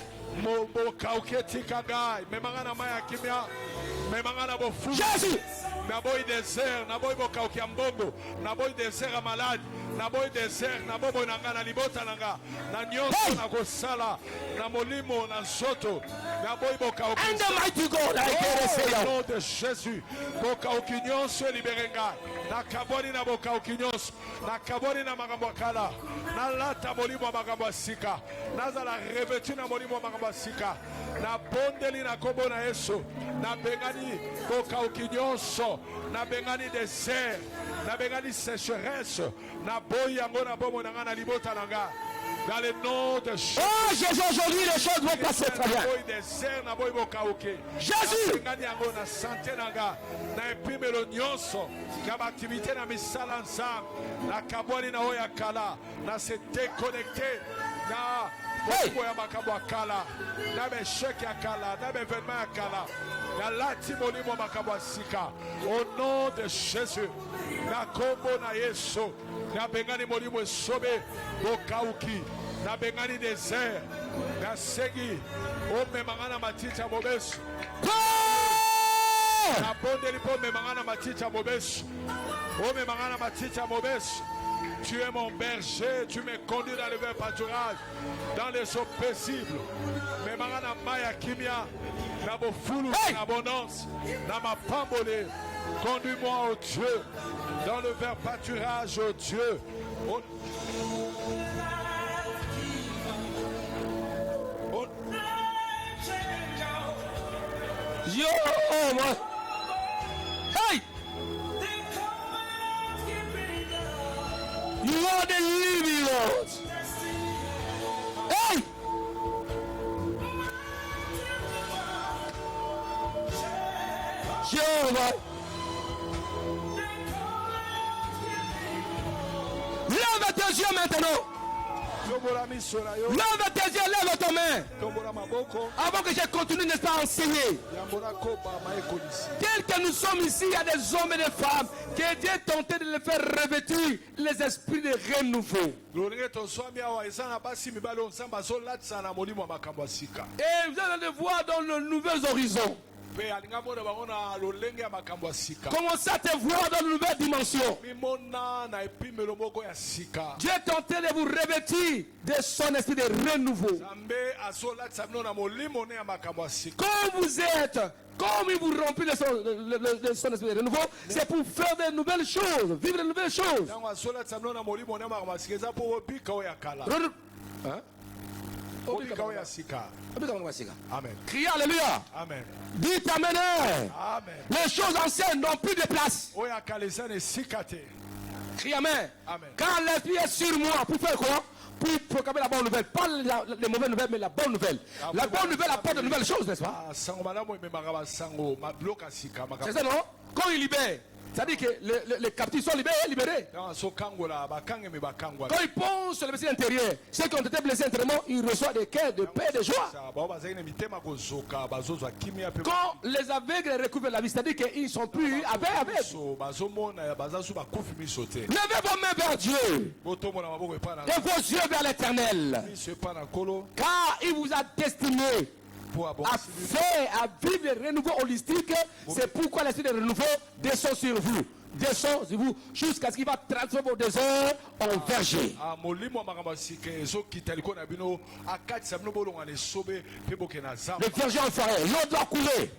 Jésus. Naboy désert, naboy bokauki ambongo, naboy désert malade, naboy désert, naboy nangana libota nanga, na nyonso na kosala, na molimo na soto, naboy bokauki. And the mighty God, I can say au nom de Jésus, bokauki nyonso libérenga, na kaboni na bokauki nyonso, na kaboni na makambo kala, na lata molimo makambo sika, na zala revêtu na molimo makambo sika, na bondeli na kombo na Yesu, na bengani bokauki nyonso. Na bengani désert, na bengani sécheresse, na boyango na bomo na ngana libota nanga. Dans le nom de Jésus. Oh Jésus, aujourd'hui les choses vont passer très bien. Jésus. Na santé nanga, na epimelo nyonso, na activité na misala nzambe, na kaboni na oya kala, na se déconnecter, na boya makambo kala, na be chèque ya kala, na be événement ya kala. nalati molimo makambo ya sika au nom de Jésus na kombo na Yesu nabengani molimo esobe bokauki nabengani désert nasengi omemanga na matiti ya mobesu nabondeli mpo omemanga na matiti ya mobesu omemanga na matiti ya mobesu. Tu es mon berger, tu me conduis dans le vert pâturage, dans les eaux paisibles. Mais na maya kimia, na bofulu, na abondance, na ma pambole. Conduis-moi, oh Dieu, dans le vert pâturage, oh Dieu. Yo, moi. Hey! You are the living Lord. Hey! Jehovah. Lève tes yeux maintenant. Lève tes yeux, lève ta main. Avant que je continue, n'est-ce pas, à enseigner. Tel que nous sommes ici, il y a des hommes et des femmes que Dieu est tenté de les faire revêtir les esprits de renouveau. Et vous allez voir dans de nouveaux horizons. Commencez à te voir dans de nouvelles dimensions. Dieu est tenté de vous revêtir de son esprit de renouveau. Comme vous êtes, comme il vous remplit de son esprit de renouveau, c'est pour faire de nouvelles choses, vivre de nouvelles choses. Amen. Criez Alléluia. Amen. Dites Amen. Amen. Les choses anciennes n'ont plus de place. Criez Amen. Amen. Quand l'esprit est sur moi, pour faire quoi? Pour proclamer la bonne nouvelle. Pas les mauvaises nouvelles, mais la bonne nouvelle. La bonne nouvelle apporte de nouvelles choses, n'est-ce pas? C'est ça, non? Quand il libère, c'est-à-dire que les captifs sont libérés. Quand ils pensent sur le blessé intérieur, ceux qui ont été blessés intérieurement, ils reçoivent des cœurs de paix et de joie. Quand les aveugles recouvrent la vie, c'est-à-dire qu'ils ne sont plus aveugles. Levez vos mains vers Dieu et vos yeux vers l'Éternel. Car il vous a destiné à vivre le renouveau holistique. C'est pourquoi l'esprit de renouveau descend sur vous. Descend sur vous jusqu'à ce qu'il va transformer vos déserts en verger. Le verger en forêt, l'eau doit couler.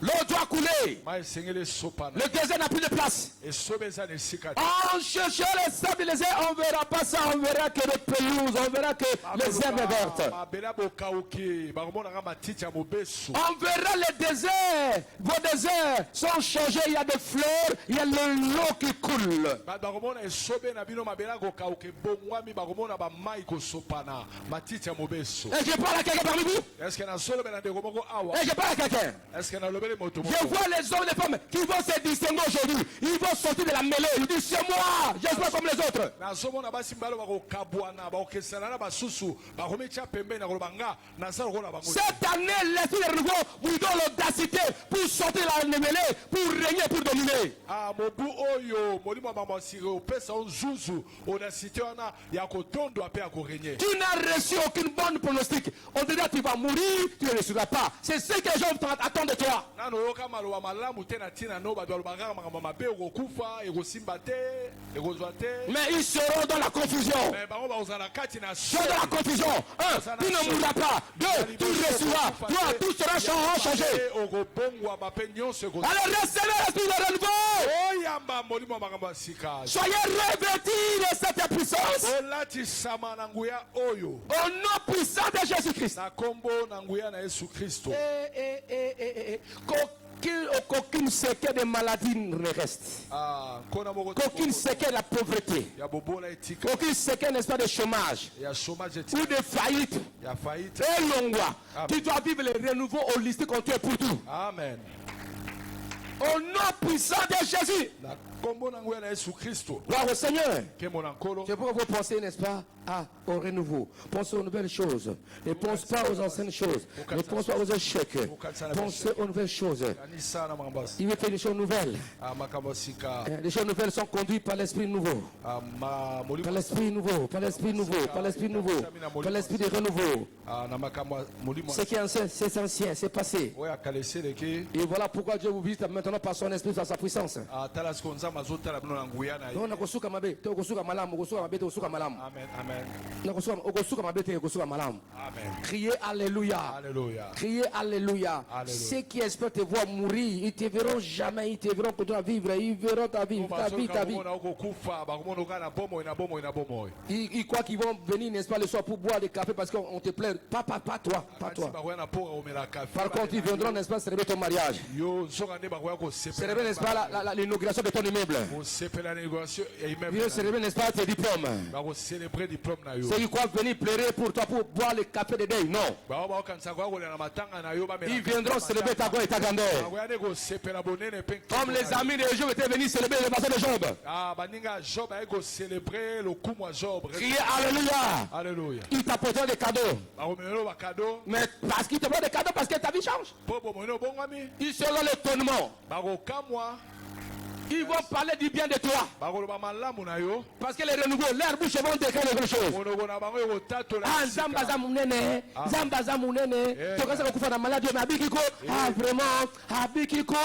L'eau doit couler. Le désert n'a plus de place. En cherchant les sables et les airs, on ne verra pas ça. On verra que les pelouses, on verra que les herbes vertes. On verra les déserts. Vos déserts sont changés. Il y a des fleurs. Il y a l'eau qui coule. Et je parle à quelqu'un parmi vous. Et je parle à quelqu'un. Je vois les hommes et les femmes qui vont se distinguer aujourd'hui. Ils vont sortir de la mêlée. Ils disent c'est moi. Je suis pas comme les autres. Cette année, l'esprit de renouveau vous donne l'audacité pour sortir de la mêlée, pour régner, pour dominer. Tu n'as reçu aucune bonne pronostic. On te dit tu vas mourir, tu ne reçois pas. C'est ce que les gens attendent de toi. Mais ils seront dans la confusion. Sont dans la confusion. Un, tu ne mourras pas. Deux, tu recevras. Trois, tout sera changé. Alors recevez l'esprit de renouveau. Soyez revêtis de cette puissance. Au nom puissant de Jésus-Christ. Qu'aucune séquelle de maladie ne reste. Qu'aucune séquelle de la pauvreté. Qu'aucune séquelle, n'est-ce pas, de chômage. Ou de faillite. Et longwa. Tu dois vivre le renouveau holistique en toi pour tout. Amen. Au nom puissant de Jésus. Gloire au Seigneur. C'est pourquoi vous pensez, n'est-ce pas, au renouveau. Pensez aux nouvelles choses. Ne pense pas aux anciennes choses. Ne pense pas aux échecs. Pensez aux nouvelles choses. Il veut faire des choses nouvelles. Les choses nouvelles sont conduites par l'esprit nouveau. Par l'esprit nouveau. Par l'esprit nouveau. Par l'esprit nouveau. Par l'esprit de renouveau. Ce qui est ancien, c'est ancien, c'est passé. Et voilà pourquoi Dieu vous visite maintenant par son esprit, par sa puissance. Criez Alléluia. Criez Alléluia. Ceux qui espèrent te voir mourir, ils te verront jamais, ils te verront continuer à vivre, ils verront ta vie, ta vie, ta vie. Ils croient qu'ils vont venir, n'est-ce pas, le soir pour boire des cafés parce qu'on te plaît. Pas toi, pas toi. Par contre, ils viendront, n'est-ce pas, célébrer ton mariage. Célébrer, n'est-ce pas, l'inauguration de ton immeuble. Ils vont célébrer, n'est-ce pas, tes diplômes. Ceux qui croient venir pleurer pour toi pour boire le café de deuil, non. Ils viendront célébrer ta gloire et ta grandeur. Comme les amis de Job étaient venus célébrer le passé de Job. Criez Alléluia. Il t'apportera des cadeaux. Mais parce qu'il te donne des cadeaux, parce que ta vie change. Ils seront l'étonnement. Ils vont parler du bien de toi. Parce que les renouveaux, leurs bouches vont décrire quelque chose. Ah, Zambaza Mounene. Tu vois, ça va faire maladie. Mais Abikiko, vraiment, Abikiko,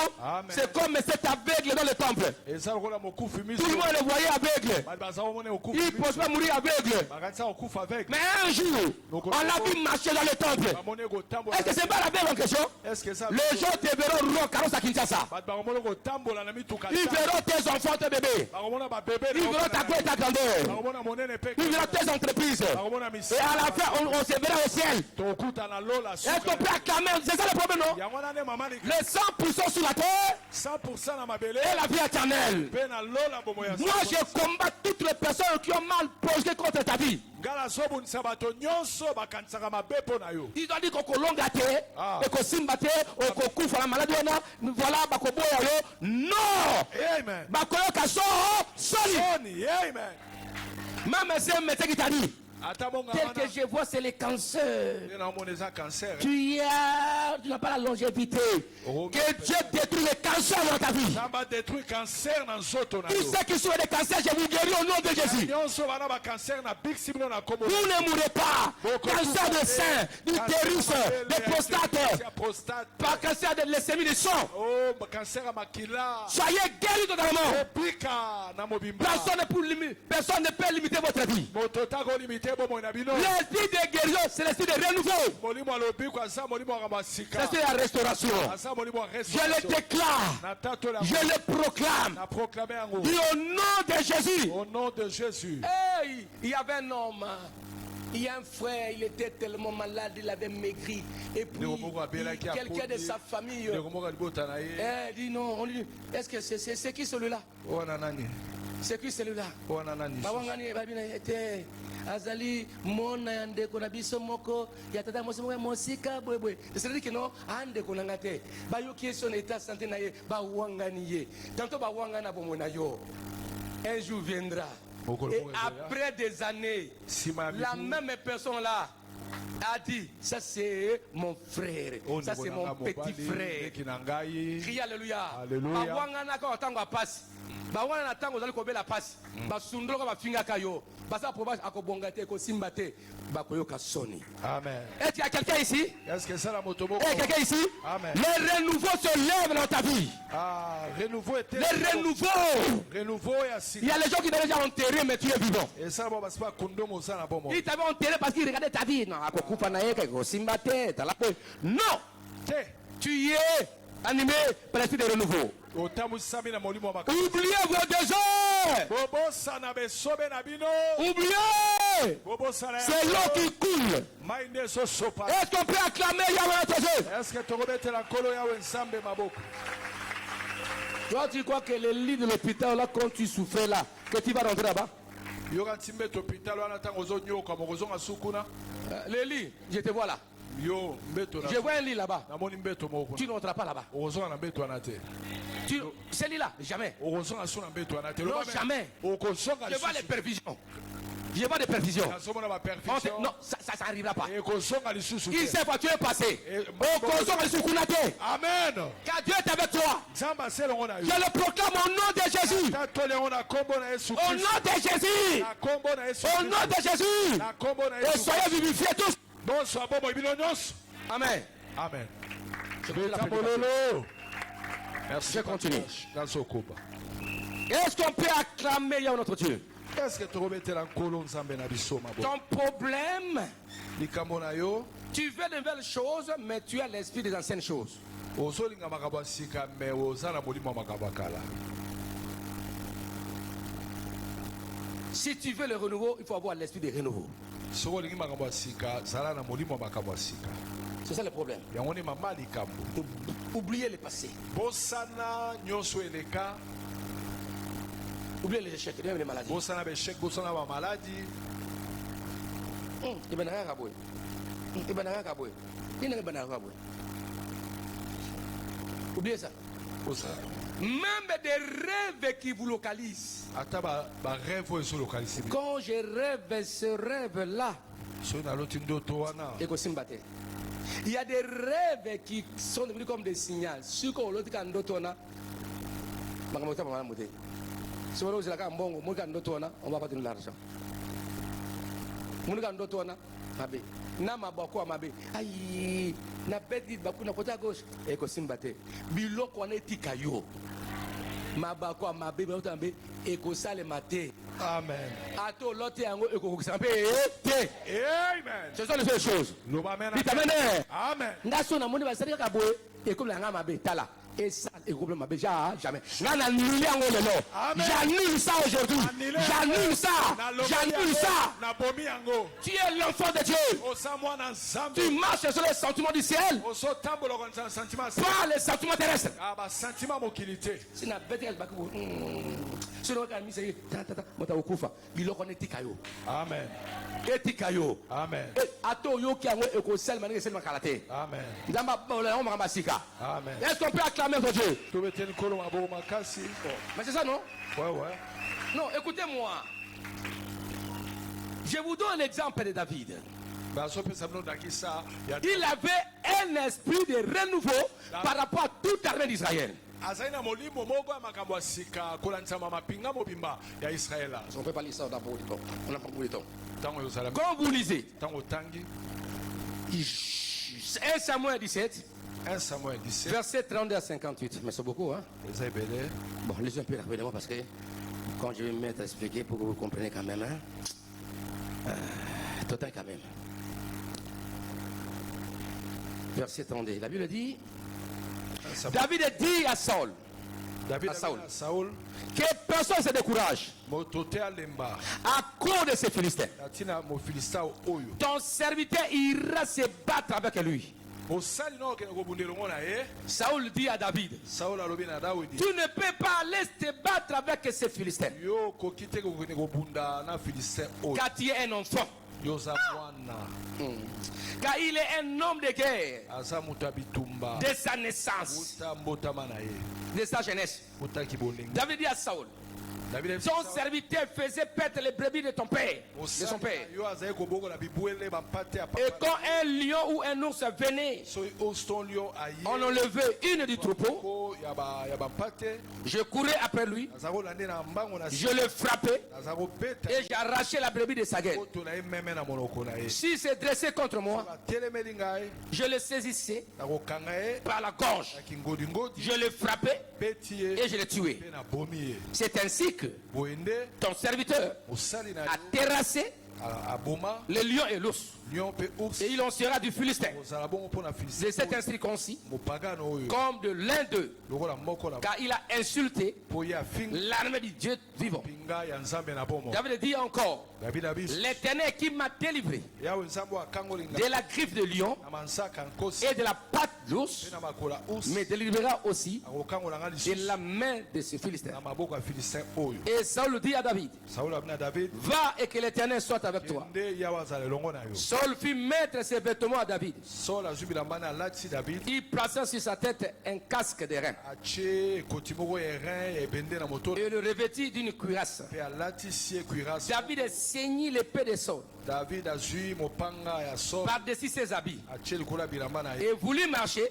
c'est comme cet aveugle dans le temple. Tout le monde le voyait aveugle. Il ne peut pas mourir aveugle. Mais un jour, on l'a vu marcher dans le temple. Est-ce que c'est pas l'aveugle en question? Les gens te verront Rokaros à Kinshasa. Ils verront tes enfants, tes bébés. Ils verront ta gloire et ta grandeur. Ils verront tes entreprises. Et à la fin, on se verra au ciel. Est-ce qu'on peut acclamer? C'est ça le problème, non? Les 100% sur la terre et la vie éternelle. Moi, je combats toutes les personnes qui ont mal projeté contre ta vie. Ils ont dit qu'on colonga et qu'on simbate, qu'on couvre la maladie. Voilà, non! Amen. Maman, c'est un médecin qui t'a dit. Tel que je vois, c'est les cancers. Tu n'as pas la longévité. Que Dieu détruit les cancers dans ta vie. Tous ceux qui sont des cancers, je vous guéris au nom de Jésus. Vous ne mourrez pas. Cancer de sein, d'utérus, de prostate, pas cancer de leucémie du sang. Soyez guéris totalement. Personne ne peut limiter votre vie. L'esprit de guérison, c'est l'esprit de renouveau. C'est l'esprit de la restauration. Je le déclare. Je le proclame. Et au nom de Jésus. Au nom de Jésus. Hey, il y avait un homme. Il y a un frère, il était tellement malade, il avait maigri. Et puis, quelqu'un de sa famille dit non, on lui dit, est-ce que c'est qui celui-là? C'est qui celui-là? Azali mona yande kona biso moko ya tata mosimo mosika bwebwe. C'est-à-dire que non ande kona ngate ba yo qui son état santé na ye ba wangani ye. Tantôt ba wangana bomona yo. Un jour viendra. Et après des années, la même personne là a dit, ça c'est mon frère, ça c'est mon petit frère. Crie Alléluia. Ba wangana ka otanga passe. Ba wana tango zali kobela passe. Ba sundolo ka ba finga kayo. Basa probage akobongate ko simbate ba koyoka soni. Amen. Est-ce qu'il y a quelqu'un ici? Est-ce que ça la motobo? Est-ce quelqu'un ici? Amen. Le renouveau se lève dans ta vie. Renouveau était. Le renouveau. Renouveau est. Il y a les gens qui t'ont déjà enterré mais tu es vivant. Et ça va pas kondomo ça na bomo. Ils t'avaient enterré parce qu'ils regardaient ta vie. Non, akokufa na yeke ko simbate, ta la po. Non. Tu es animé par l'esprit de renouveau. Oubliez vos désirs. Oubliez. C'est l'eau qui coule. Est-ce qu'on peut acclamer Yahweh notre Dieu? Toi, tu crois que le lit de l'hôpital, là, quand tu souffrais là, que tu vas rentrer là-bas? Le lit, je te vois là. Je vois un lit là-bas. Tu n'entreras pas là-bas. Celui-là, jamais. Non, jamais. Je vois les perfusions. Je vois des perfusions. Non, ça n'arrivera pas. Il sait quoi tu es passé. Amen. Car Dieu est avec toi. Je le proclame au nom de Jésus. Au nom de Jésus. Au nom de Jésus. Et soyez vivifiés tous. Amen. Amen. Je continue. Est-ce qu'on peut acclamer notre Dieu? Ton problème, tu veux de nouvelles choses, mais tu as l'esprit des anciennes choses. Si tu veux le renouveau, il faut avoir l'esprit des renouveau. C'est ça le problème. Oubliez le passé. Oubliez les échecs, les maladies. Oubliez ça. Même des rêves qui vous localisent. Quand je rêve ce rêve-là, il y a des rêves qui sont devenus comme des signaux. Ce qu'on l'autre quand d'autres on a, si on va pas donner l'argent. Aïe, na bête baku na côté gauche et ko simbate biloko on est tikayo mabako mabe batambe et ko sale maté. Amen. Ato lote yango e ko sambe te. Amen. Ce sont les deux choses. Amen. Amen. Ndaso na moni ba sali ka boye e ko la nga mabe tala. Et ça, et problème mabe jamais. J'annule ça aujourd'hui. J'annule ça. J'annule ça. Tu es l'enfant de Dieu. Tu marches sur les sentiments du ciel. Pas les sentiments terrestres. Si na bête elle baku. Si no ka mi se tata mota okufa. Biloko netikayo. Amen. Etikayo. Amen. Ato yo ki ango eko sel mané sel makalate. Amen. Ndamba on m'a sika. Amen. Est-ce qu'on peut acclamer notre Dieu? Mais c'est ça, non? Ouais. Non, écoutez-moi. Je vous donne l'exemple de David. Il avait un esprit de renouveau par rapport à toute l'armée d'Israël. On ne peut pas lire ça d'abord. On n'a pas beaucoup de temps. Quand vous lisez 1 Samuel 17, 1 Samuel 17. Verset 32 à 58. Mais c'est beaucoup, hein? Bon, lisez un peu rapidement parce que quand je vais me mettre à expliquer pour que vous compreniez quand même, hein? Total quand même. Verset 32. La Bible dit, David dit à Saul, que personne ne se décourage à cause de ces Philistins. Ton serviteur ira se battre avec lui. Saoul dit à David, tu ne peux pas aller te battre avec ces Philistins, car tu es un enfant. Car il est un homme de guerre de sa naissance, de sa jeunesse. David dit à Saul, son serviteur faisait perdre les brebis de ton père, de son père. Et quand un lion ou un ours venait, on enlevait une du troupeau. Je courais après lui, je le frappais et j'arrachais la brebis de sa gueule. S'il se dressait contre moi, je le saisissais par la gorge, je le frappais et je le tuais. C'est ainsi que ton serviteur a terrassé le lion et l'ours, et il en sera du Philistin de cet incirconcis comme de l'un d'eux, car il a insulté l'armée du Dieu vivant. David dit encore, l'Éternel qui m'a délivré de la griffe de lion et de la patte d'ours me délivrera aussi de la main de ce Philistin. Et Saul dit à David, va et que l'Éternel soit avec toi. Saul fit mettre ses vêtements à David. Il plaça sur sa tête un casque de rein. Et le revêtit d'une cuirasse. David ceignit l'épée de Saul par-dessus ses habits et voulut marcher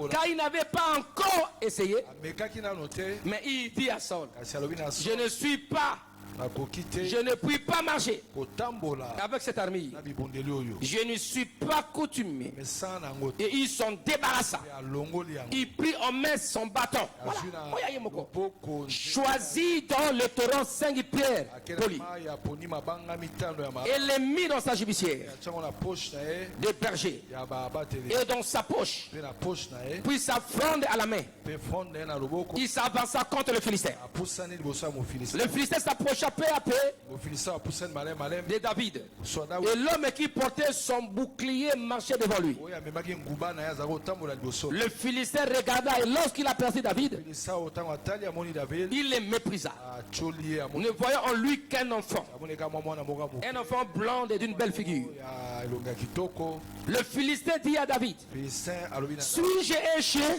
car il n'avait pas encore essayé. Mais il dit à Saul, je ne puis pas marcher avec cette armure. Je ne suis pas coutumier. Et ils sont débarrassants. Il prit en main son bâton. Voilà. Choisit dans le torrent 5 pierres polies et les mit dans sa gibecière de berger et dans sa poche, puis sa fronde à la main. Il s'avança contre le Philistin. Le Philistin s'approcha peu à peu de David. Et l'homme qui portait son bouclier marchait devant lui. Le Philistin regarda et lorsqu'il aperçut David, il le méprisa, ne voyant en lui qu'un enfant. Un enfant blond et d'une belle figure. Le Philistin dit à David, suis-je un chien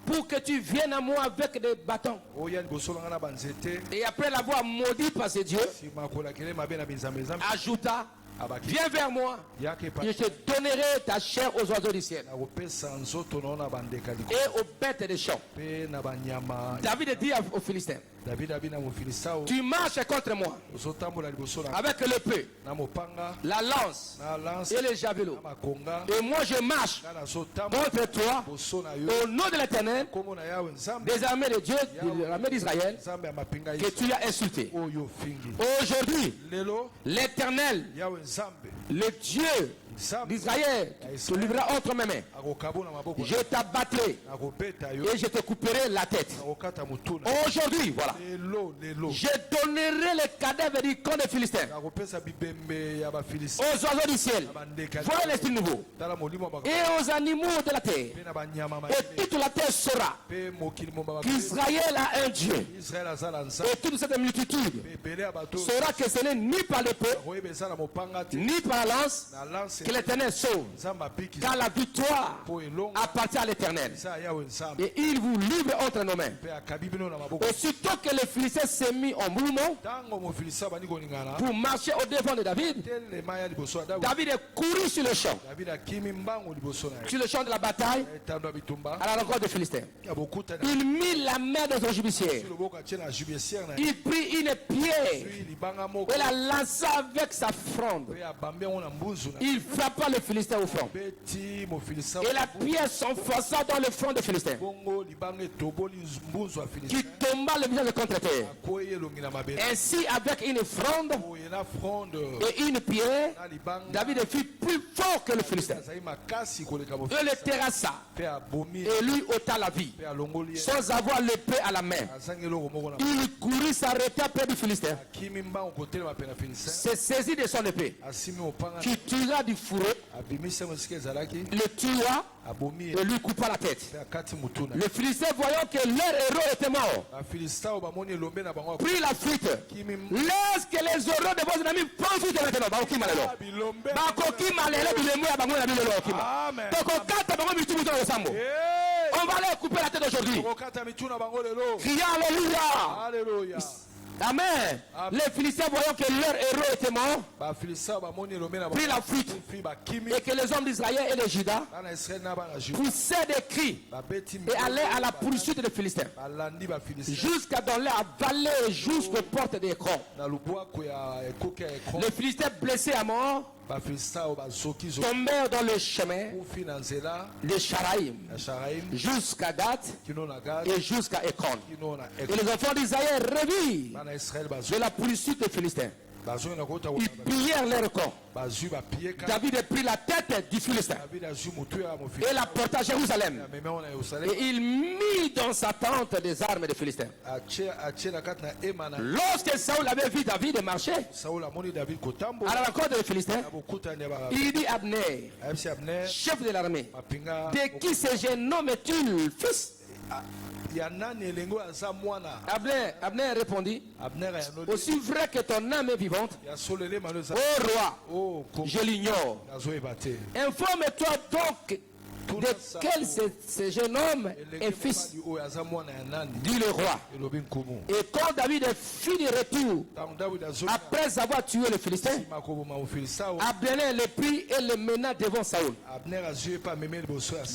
pour que tu viennes à moi avec des bâtons? Et après l'avoir maudit par ses dieux, ajouta, viens vers moi, je te donnerai ta chair aux oiseaux du ciel et aux bêtes des champs. David dit aux Philistins, tu marches contre moi avec l'épée, la lance et les javelots. Et moi je marche contre toi au nom de l'Éternel, des armées de Dieu, de l'armée d'Israël, que tu as insulté. Aujourd'hui, l'Éternel, le Dieu d'Israël, te livrera entre mes mains. Je t'abattrai et je te couperai la tête. Aujourd'hui, voilà, je donnerai les cadavres du camp des Philistins aux oiseaux du ciel, voilà l'esprit nouveau, et aux animaux de la terre. Et toute la terre saura qu'Israël a un Dieu. Et toute cette multitude saura que ce n'est ni par l'épée ni par la lance que l'Éternel sauve, car la victoire appartient à l'Éternel. Et il vous livre entre nos mains. Aussitôt que les Philistins s'est mis en mouvement pour marcher au devant de David, David est couru sur le champ, sur le champ de la bataille, à la rencontre des Philistins. Il mit la main dans son gibecière. Il prit une pierre et la lança avec sa fronde. Il frappa le Philistin au front. Et la pierre s'enfonça dans le front des Philistins, qui tomba le visage contre terre. Ainsi, avec une fronde et une pierre, David fut plus fort que le Philistin. Et le terrassa et lui ôta la vie, sans avoir l'épée à la main. Il courut s'arrêter près du Philistin, se saisit de son épée, qui tira du fourreau, le tua et lui coupa la tête. Le Philistin, voyant que leur héros était mort, prit la fuite. Lorsque les héros de vos ennemis profitent maintenant, on va leur couper la tête aujourd'hui. Criez Alléluia. Amen. Les Philistins, voyant que leur héros était mort, prit la fuite, et que les hommes d'Israël et de Juda poussaient des cris et allaient à la poursuite des Philistins, jusqu'à dans la vallée, jusqu'aux portes d'Écron. Les Philistins blessés à mort tombèrent dans le chemin de Sharaïm jusqu'à Gath et jusqu'à Écron. Et les enfants d'Israël revirent de la poursuite des Philistins. Ils pillèrent leur corps. David prit la tête du Philistin et la porta à Jérusalem. Et il mit dans sa tente des armes des Philistins. Lorsque Saoul avait vu David marcher à la rencontre des Philistins, il dit à Abner, chef de l'armée, de qui ce jeune homme est-il fils? Abner répondit, aussi vrai que ton âme est vivante, ô roi, je l'ignore. Informe-toi donc de quel ce jeune homme est fils, dit le roi. Et quand David fit du retour, après avoir tué le Philistin, Abner le prit et le mena devant Saül.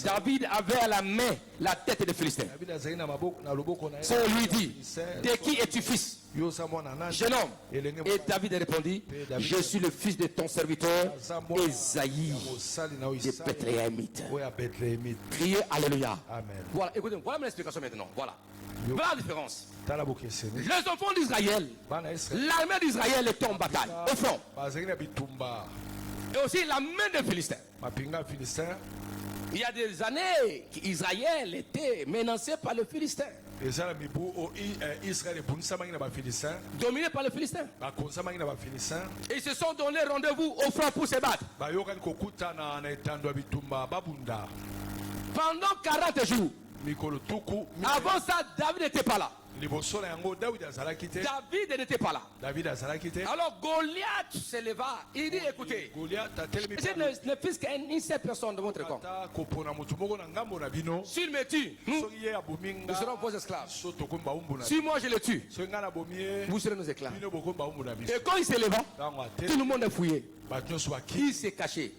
David avait à la main la tête de Philistin. Saül lui dit, de qui es-tu fils? Jeune homme. Et David répondit, je suis le fils de ton serviteur Esaïe de Bethléemite. Criez Alléluia. Amen. Voilà, écoutez, voilà mon explication maintenant. Voilà. Voilà la différence. Les enfants d'Israël, l'armée d'Israël était en bataille, au front. Et aussi la main des Philistins. Il y a des années qu'Israël était menacé par les Philistins. Dominé par les Philistins. Et ils se sont donné rendez-vous au front pour se battre. Pendant 40 jours. Avant ça, David n'était pas là. David n'était pas là. Alors Goliath se leva. Il dit, écoutez, je ne fils qu'une seule personne de votre camp. S'il me tue, nous serons vos esclaves. Si moi je le tue, vous serez nos esclaves. Et quand il se leva, tout le monde a fouillé. Il s'est caché.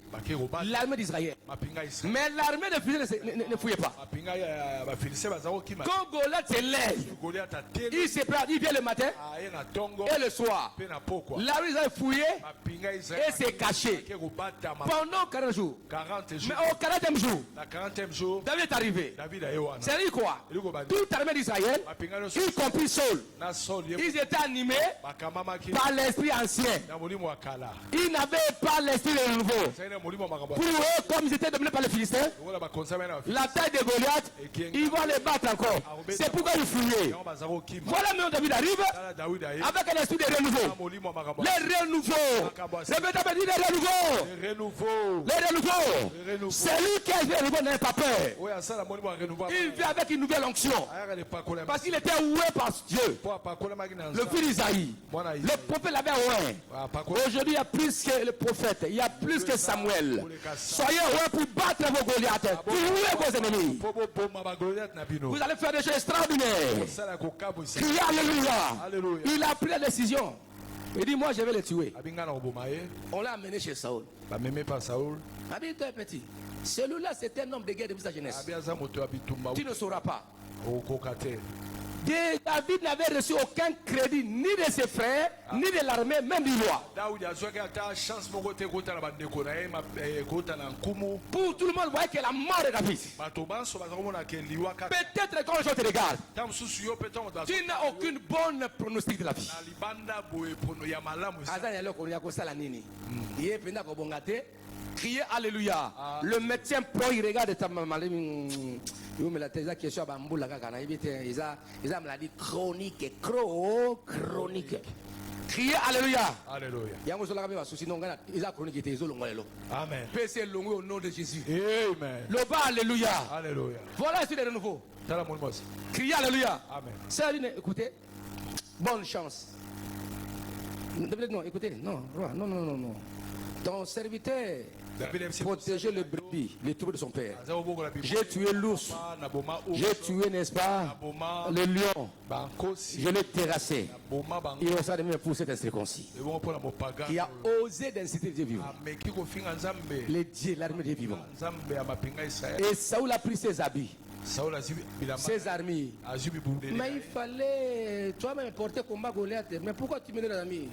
L'armée d'Israël. Mais l'armée de Philistins ne fouillait pas. Quand Goliath se lève, il se prend, il vient le matin et le soir. L'armée d'Israël fouillé et s'est caché pendant 40 jours. Mais au 40e jour, David est arrivé. C'est-à-dire quoi? Toute l'armée d'Israël, y compris Saul, ils étaient animés par l'esprit ancien. Ils n'avaient pas l'esprit de nouveau. Pour eux, comme ils étaient dominés par les Philistins, la taille de Goliath, ils vont les battre encore. C'est pourquoi ils fouillaient. Voilà maintenant David arrive avec un esprit de renouveau. Les renouveaux. Répétez, les renouveaux. Les renouveaux. Celui qui a le renouveau n'a pas peur. Il vit avec une nouvelle onction. Parce qu'il était oué par Dieu. Le fils d'Isaïe. Le prophète l'avait oué. Aujourd'hui, il y a plus que le prophète. Il y a plus que Samuel. Soyez oué pour battre vos Goliaths. Pour ouer vos ennemis. Vous allez faire des choses extraordinaires. Criez Alléluia. Il a pris la décision. Il dit, moi je vais le tuer. On l'a amené chez Saül. Il dit, toi petit, celui-là c'est un homme de guerre depuis sa jeunesse. Tu ne sauras pas. David n'avait reçu aucun crédit ni de ses frères, ni de l'armée, même du roi. Pour tout le monde, voyait que la mort de David. Peut-être quand les gens te regardent, tu n'as aucune bonne pronostic de la vie. Criez Alléluia. Le médecin pro, il regarde ta maman. Mais la question ils ont maladie chronique. Chronique. Criez Alléluia. Alléluia. Ils ont chronique. Amen. Paix longue au nom de Jésus. Amen. Le bas Alléluia. Alléluia. Voilà ce de nouveau. Criez Alléluia. Amen. Ça, écoutez, bonne chance. Non, écoutez, non. Ton serviteur protéger le brebis, les troupeaux de son père. J'ai tué l'ours. J'ai tué, n'est-ce pas, le lion. Je l'ai terrassé. Il va de pour cet incirconcis qui a osé d'inciter Dieu vivant. Les dieux, l'armée des vivants. Et Saül a pris ses habits, ses armées. Mais il fallait toi-même porter combat Goliath. Mais pourquoi tu mets les amis?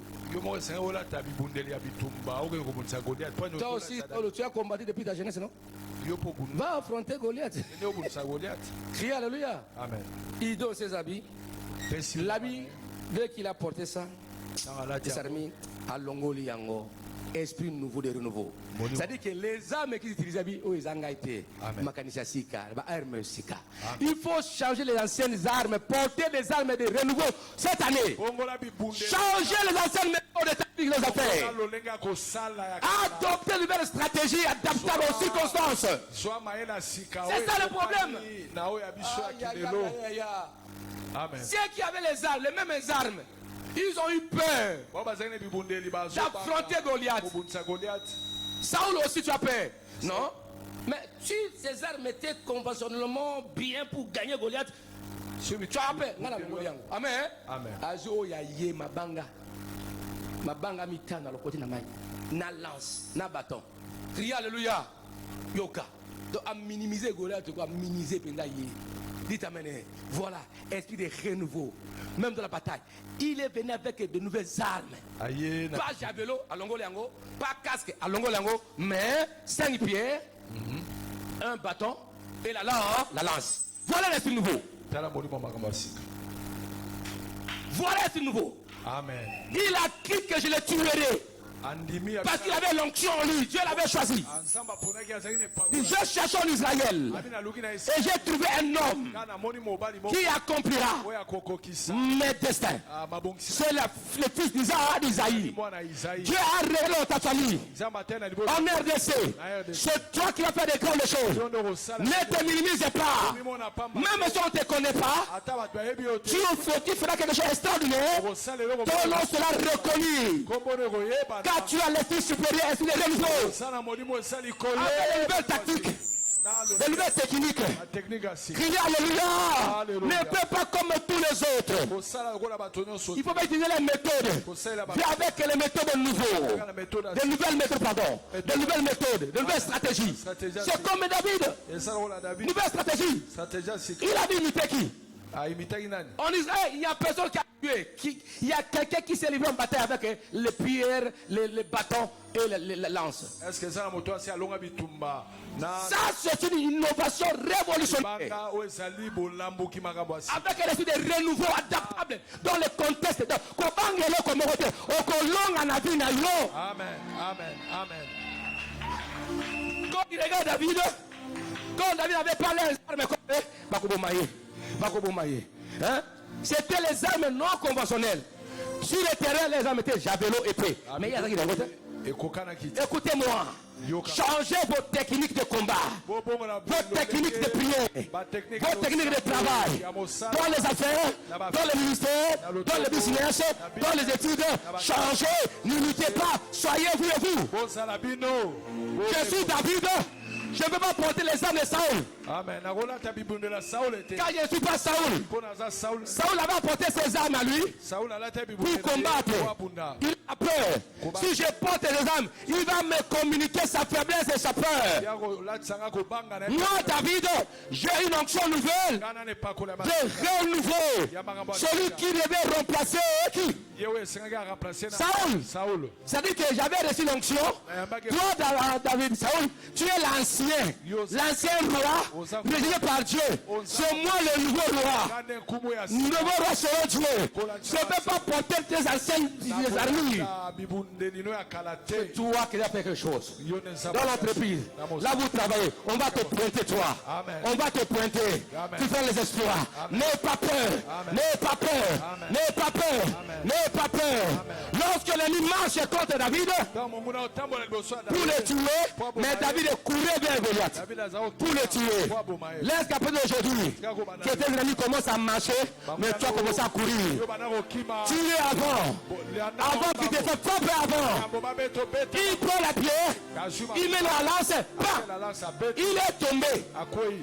Toi aussi, tu as combattu depuis ta jeunesse, non? Va affronter Goliath. Crie Alléluia. Amen. Il donne ses habits. L'habit, dès qu'il a porté ça, ses armées à Longoli Yango. esprit nouveau de renouveau. C'est-à-dire que les armes qu'ils utilisaient, il faut changer les anciennes armes, porter des armes de renouveau cette année. Changer les anciennes méthodes de technique de affaires. Adopter une nouvelle stratégie adaptable aux circonstances. C'est ça le problème. Ceux qui avaient les armes, les mêmes armes, ils ont eu peur d'affronter Goliath. Saoul aussi, tu as peur. Non? Mais si ces armes étaient conventionnellement bien pour gagner Goliath, tu as peur. Amen. Azo yaye mabanga. Mabanga mitana le côté na mai. Na lance, na bâton. Crie alléluia. Yoka. Donc à minimiser Goliath, à minimiser Pendaye. Dites amen. Voilà, esprit de renouveau. Même dans la bataille, il est venu avec de nouvelles armes. Pas javelot à longo-lango, pas casque à longo-lango, mais 5 pierres, un bâton et la lance. Voilà l'esprit nouveau. Voilà l'esprit nouveau. Amen. Il a dit que je le tuerai. Parce qu'il avait l'onction en lui, Dieu l'avait choisi. Je cherche en Israël et j'ai trouvé un homme qui accomplira mes destins. C'est le fils d'Isaïe. Dieu a révélé ta famille en RDC. C'est toi qui vas faire des grandes choses. Ne te minimise pas. Même si on ne te connaît pas, tu feras quelque chose d'extraordinaire. Ton nom sera reconnu. Car tu as l'esprit supérieur, esprit de renouveau. Avec les nouvelles tactiques, les nouvelles techniques. Criez alléluia. Ne fais pas comme tous les autres. Il faut pas utiliser les méthodes. Viens avec les méthodes nouveaux. Des nouvelles méthodes, pardon. Des nouvelles méthodes, de nouvelles stratégies. C'est comme David. Nouvelle stratégie. Il a dit imiter qui? En Israël, il n'y a personne qui a tué. Il y a quelqu'un qui s'est livré en bataille avec les pierres, les bâtons et les lances. Ça, c'est une innovation révolutionnaire. Avec l'esprit de renouveau adaptable dans le contexte. Amen. Quand il regarde David, quand David avait parlé les armes, hein? C'était les armes non conventionnelles. Sur le terrain, les armes étaient javelot, épée. Mais il y a écoutez-moi. Changez vos techniques de combat, vos techniques de prière, vos techniques de travail, dans les affaires, dans le ministère, dans le business, dans les études. Changez, n'imitez pas, soyez vous et vous. Je suis David. Je ne peux pas porter les armes de Saoul. Amen. Car je ne suis pas Saoul. Saoul avait apporté ses armes à lui pour combattre. Il a peur. Si je porte les armes, il va me communiquer sa faiblesse et sa peur. Moi, David, j'ai une onction nouvelle de renouveau. Celui qui devait remplacer qui? Saoul. C'est-à-dire que j'avais reçu l'onction. Toi, David, Saoul, tu es l'ancien roi, résigné par Dieu. C'est moi le nouveau roi. Nouveau roi selon Dieu. Je ne peux pas porter tes anciennes armures. C'est toi qui as fait quelque chose. Dans l'entreprise, là vous travaillez, on va te pointer toi. On va te pointer. Tu fais les exploits. N'aie pas peur. N'aie pas peur. N'aie pas peur. N'aie pas peur. Lorsque l'ennemi marche contre David, pour le tuer, mais David courait vers Goliath pour le tuer. Laisse qu'après aujourd'hui, que tes ennemis commencent à marcher, mais toi commences à courir. Tuer avant qu'il te fasse frapper avant. Il prend la pierre, il met la lance, il est tombé.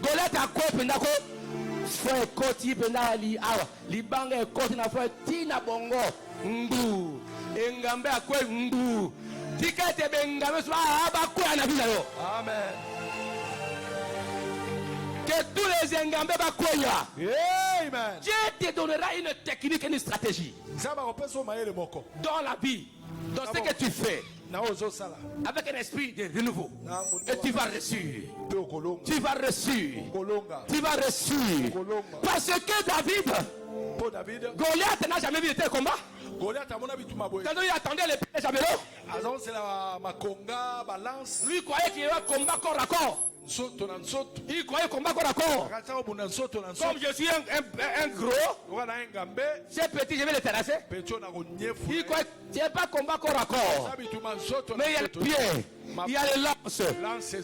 Goliath a quoi pendako? Frère Koti pendali awa, libanga Koti na frère Tina Bongo, ndu, engambe akwe ndu. Tikete bengambe swa abakwa na bizalo. Amen. Que tous les Engambé bakoya. Amen. Dieu te donnera une technique et une stratégie. Dans la vie, dans ce que tu fais. Avec un esprit de renouveau. Et tu vas reçu. Tu vas reçu. Tu vas reçu. Parce que David Goliath n'a jamais vu de tel combat. Goliath a mon habitude ma boy. Quand il attendait les javelots, Azon c'est la makonga balance. lui croyait qu'il y avait un combat corps à corps. Il croyait combat corps à corps. Comme je suis un gros, c'est petit, je vais le terrasser. Il croyait qu'il n'y a pas combat corps à corps. Mais il y a le pied, il y a les lances.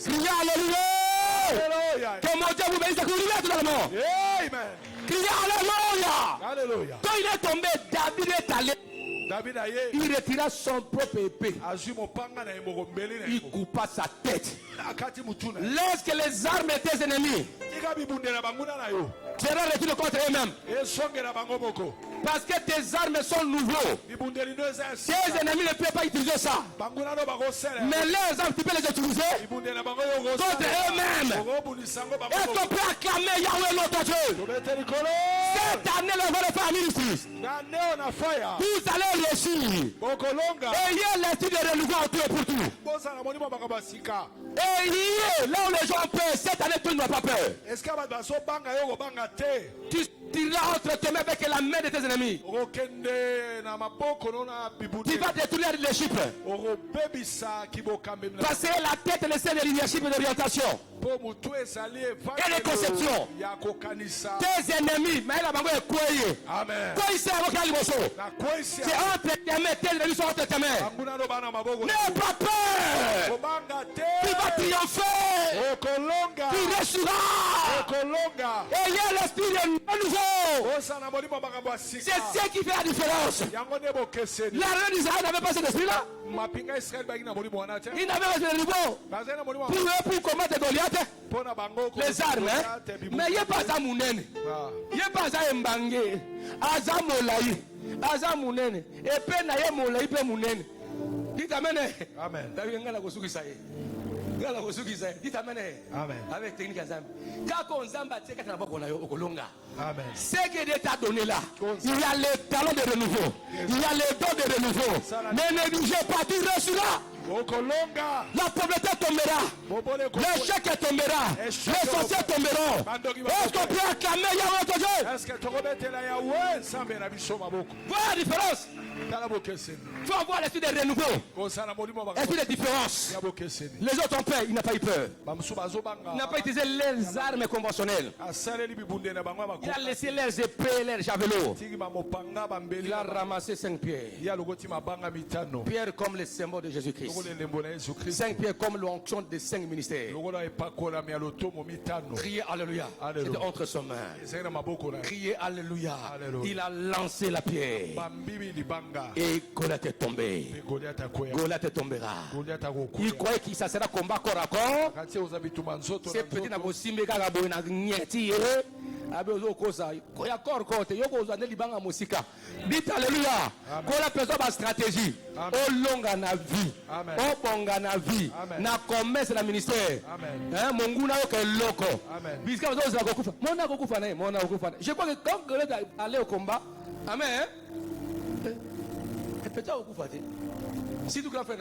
Criez Alléluia. Que mon Dieu vous bénisse, que vous vivez tout le monde. Criez Alléluia. Quand il est tombé, David est allé. Il retira son propre épée. Il coupa sa tête. Lorsque les armes des ennemis seront retirées contre eux-mêmes, parce que tes armes sont nouveaux, tes ennemis ne peuvent pas utiliser ça. Mais leurs armes, tu peux les utiliser contre eux-mêmes. Est-ce qu'on peut acclamer Yahweh notre Dieu? Cette année, le va le faire ministre. Vous allez réussir. Ayez l'esprit de renouveau en tout et pour tout. Ayez là où les gens ont peur. Cette année, tu n'as pas peur. Tu tireras entre tes mains avec la main de tes ennemis. Tu vas détruire le leadership. Passer la tête et laisser le leadership et l'orientation. Et les conceptions. Tes ennemis, mais la banque est croyée. Quoi ici avec la c'est entre tes mains, tes ennemis sont entre tes mains. N'aie pas peur. Tu vas triompher. Tu réussiras. Ayez l'esprit de nouveau. C'est ce qui fait la différence. La reine d'Israël n'avait pas cet esprit-là. Il n'avait pas ce niveau. Pour combattre Goliath, les armes, mais il n'y a pas ça mounene. Il n'y a pas ça mbangé. Azamolaï. Azamounene. Et puis na ye molaï pe mounene. Dites amen. Amen. Dites amen. Avec technique Azam. Quand on zamba tse katana boko na yo okolonga. Amen. Ce que Dieu t'a donné là, il y a le talent de renouveau. Il y a le don de renouveau. Ne négligez pas, tu réussiras. La pauvreté tombera. L'échec tombera. Les sorciers tomberont. Est-ce qu'on peut acclamer Yahweh ton Dieu? Voilà la différence. Il faut avoir l'esprit de renouveau. L'esprit de différence. Les autres ont peur, il n'a pas eu peur. Il n'a pas utilisé les armes conventionnelles. Il a laissé leurs épées, leurs javelots. Il a ramassé 5 pierres. Pierre comme le symbole de Jésus-Christ. 5 pierres comme l'onction des 5 ministères. Criez Alléluia. C'était entre ses mains. Criez Alléluia. Il a lancé la pierre. Et Goliath est tombé. Goliath tombera. Il croyait que ça sera combat corps à corps. C'est petit na kosimbe kaka boy na nyeti abezo kosa koya corps côté yoko zane libanga musika. Dites Alléluia. Ko la personne ba stratégie au longa na vie. Au bonga na vie. Na commerce na ministère. Hein monguna yo ke loko. Bisika bazo za kokufa. Mona kokufa na mona kokufa. Je crois que quand Goliath allait au combat, amen. Peut-être au coup si tu grand frère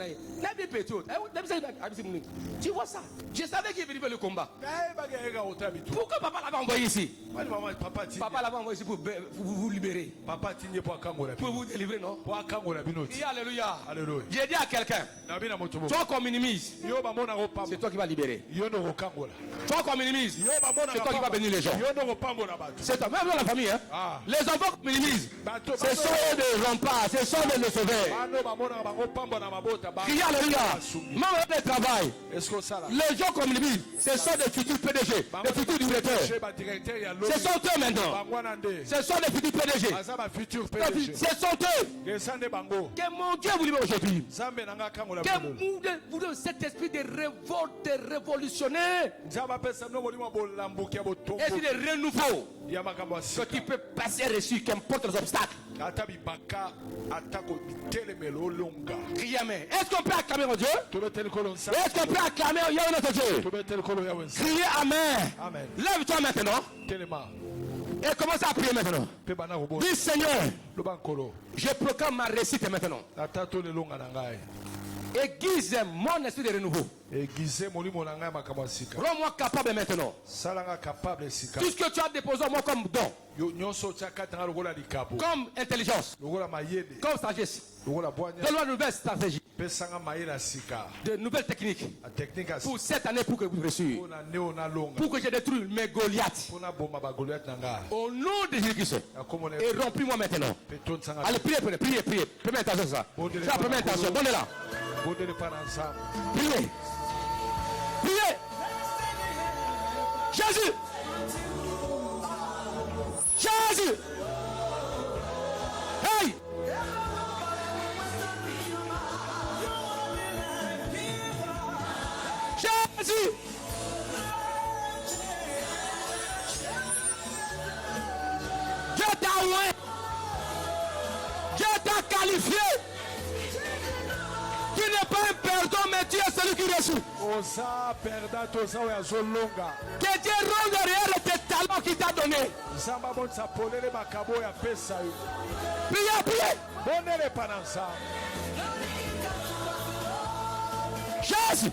tu vois ça, je savais qu'il venait le combat. Pourquoi papa l'avait envoyé ici? Papa l'avait envoyé ici pour vous libérer, pour vous délivrer, non? Dis Alléluia. J'ai dit à quelqu'un, toi qu'on minimise, c'est toi qui vas libérer. Toi qu'on minimise, c'est toi qui vas bénir les gens. C'est toi, même dans la famille, hein? Les enfants qu'on minimise, ce sont des remparts, ce sont des sauveurs. Criez Alléluia. Même le travail, les gens comme lui, ce sont des futurs PDG, des futurs directeurs. Ce sont eux maintenant. Ce sont des futurs PDG. Ce sont eux. Que mon Dieu vous libère aujourd'hui. Que vous donne cet esprit de révolte, de révolutionnaire. Esprit de renouveau. Que tu peux passer reçu, qu'importe les obstacles. Criez Amen. Est-ce qu'on peut acclamer mon Dieu? Est-ce qu'on peut acclamer Yahweh notre Dieu? Criez Amen. Lève-toi maintenant. Et commence à prier maintenant. Dis Seigneur, je proclame ma réussite maintenant. Aiguise mon esprit de renouveau. Rends-moi capable maintenant. Tout ce que tu as déposé en moi comme don, comme intelligence, comme sagesse, donne-moi de nouvelles stratégies, de nouvelles techniques pour cette année pour que vous réussissiez, pour que je détruise mes Goliaths. Au nom de Jésus-Christ. Et remplis-moi maintenant. Allez, priez. Première intention, ça. C'est la première intention. Donnez-la. Priez. Jésus. Hey. Jésus. Dieu t'a oint. Dieu t'a qualifié. Tu n'es pas un perdant, mais tu es celui qui reçoit. Que Dieu rende derrière tes talents qu'il t'a donné. Priez. Jésus.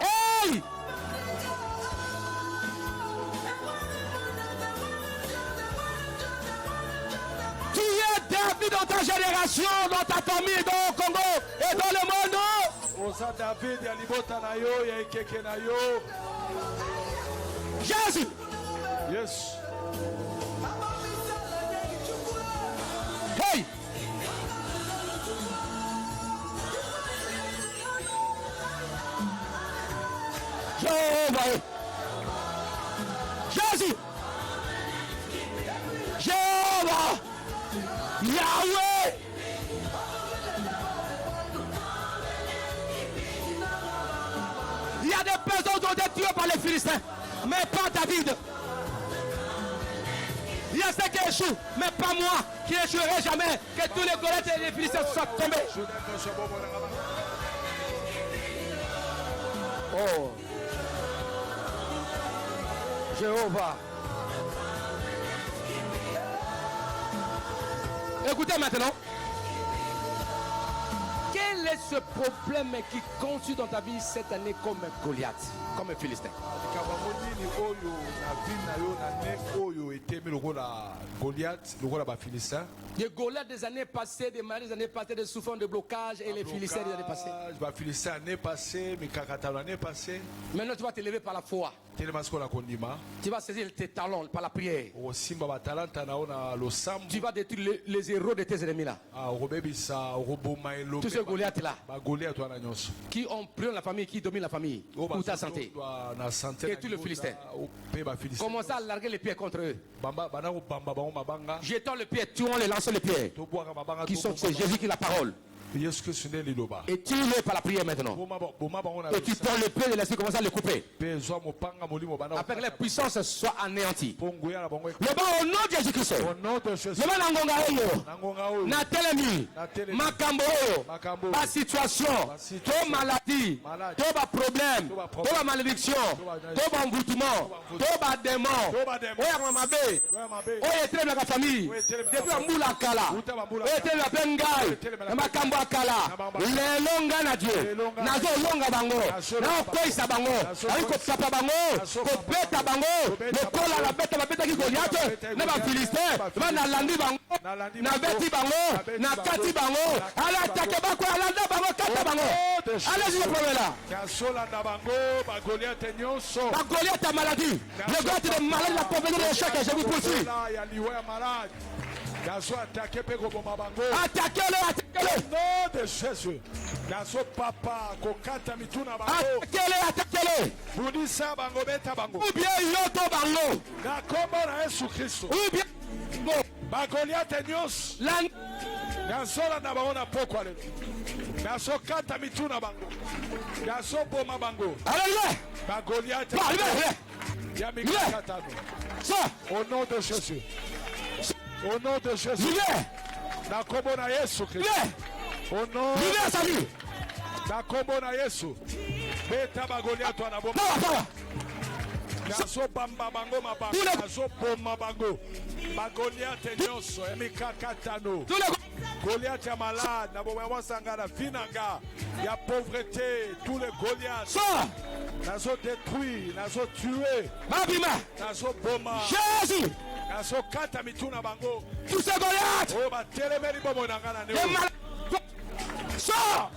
Hey. Tu es David dans ta génération, dans ta famille, dans le Congo et dans le monde. Jésus. Yes. Hey. Jéhovah. Jésus. Jéhovah. Yahweh. Il y a des personnes qui ont été tuées par les Philistins, mais pas David. Il y a ceux qui échouent, mais pas moi, qui n'échouerai jamais. Que tous les Goliaths et les Philistins soient tombés. Oh. Jéhovah. Écoutez maintenant. Quel est ce problème qui continue dans ta vie cette année comme un Goliath, comme un Philistin? Les Goliaths des années passées, des maladies des années passées, des souffrances, de blocage et les Philistins des années passées. Maintenant tu vas te lever par la foi. Tu vas saisir tes talents par la prière. Tu vas détruire les héros de tes ennemis là. Tous ces Goliaths là qui ont pris la famille, qui dominent la famille pour ta santé. Et tous les Philistins. Commence à larguer les pieds contre eux. Jetons le pied, tuons les lanceurs les pieds. Qui sont c'est Jésus qui est la parole. Et tu le par la prière maintenant. Et tu prends le pied de l'esprit, commence à le couper. Après que les puissances soient anéanties. Le bas au nom de Jésus-Christ. Le bas nangonga na telemi. Makambo. Ma situation. Ton maladie. Ton problème. Ton malédiction. Ton envoûtement. Ton démon. Oya mamabe. Oya etre na famille. Depuis ambula kala. Oya etre na bengai. Makambo akala. Le longa na Dieu. Nazo longa bango. Na koisa bango. Aliko papa bango. Ko beta bango. Le kola la beta ki Goliath. Na ba Philistin. Na landi bango. Na beti bango. Na kati bango. Ala attaque bango. Ala da bango kata bango. Allez-y le problème là. Ba Goliath a maladie. Le Goliath est malade, la pauvreté de l'échec. Je vous poursuis. Attaquez-le. Nom de Jésus. Attaquez-le. Ou bien yoto bango. Ou bien Goliath nyos. Nasola na baona poko ale. Naso kata mituna bango. Naso boma bango. Alléluia. Goliath. Ya mikata. Au nom de Jésus. Au nom de Jésus. Na kombo na Yesu Kristo. Au nom de Jésus. Na kombo na Yesu. Beta ba Goliath na bomba. Nazo bamba bango mabanga. Nazo bomba bango. Bagoliath nyonso emika katano. Goliath ya malade na bomba sangana finanga. Ya pauvreté tous les Goliaths. Nazo détruit, nazo tuer. Mabima. Nazo bomba. Jésus. Nazo kata mituna bango. Tous ces Goliaths. Oh ba telemeli bomo nangana ne. Sors.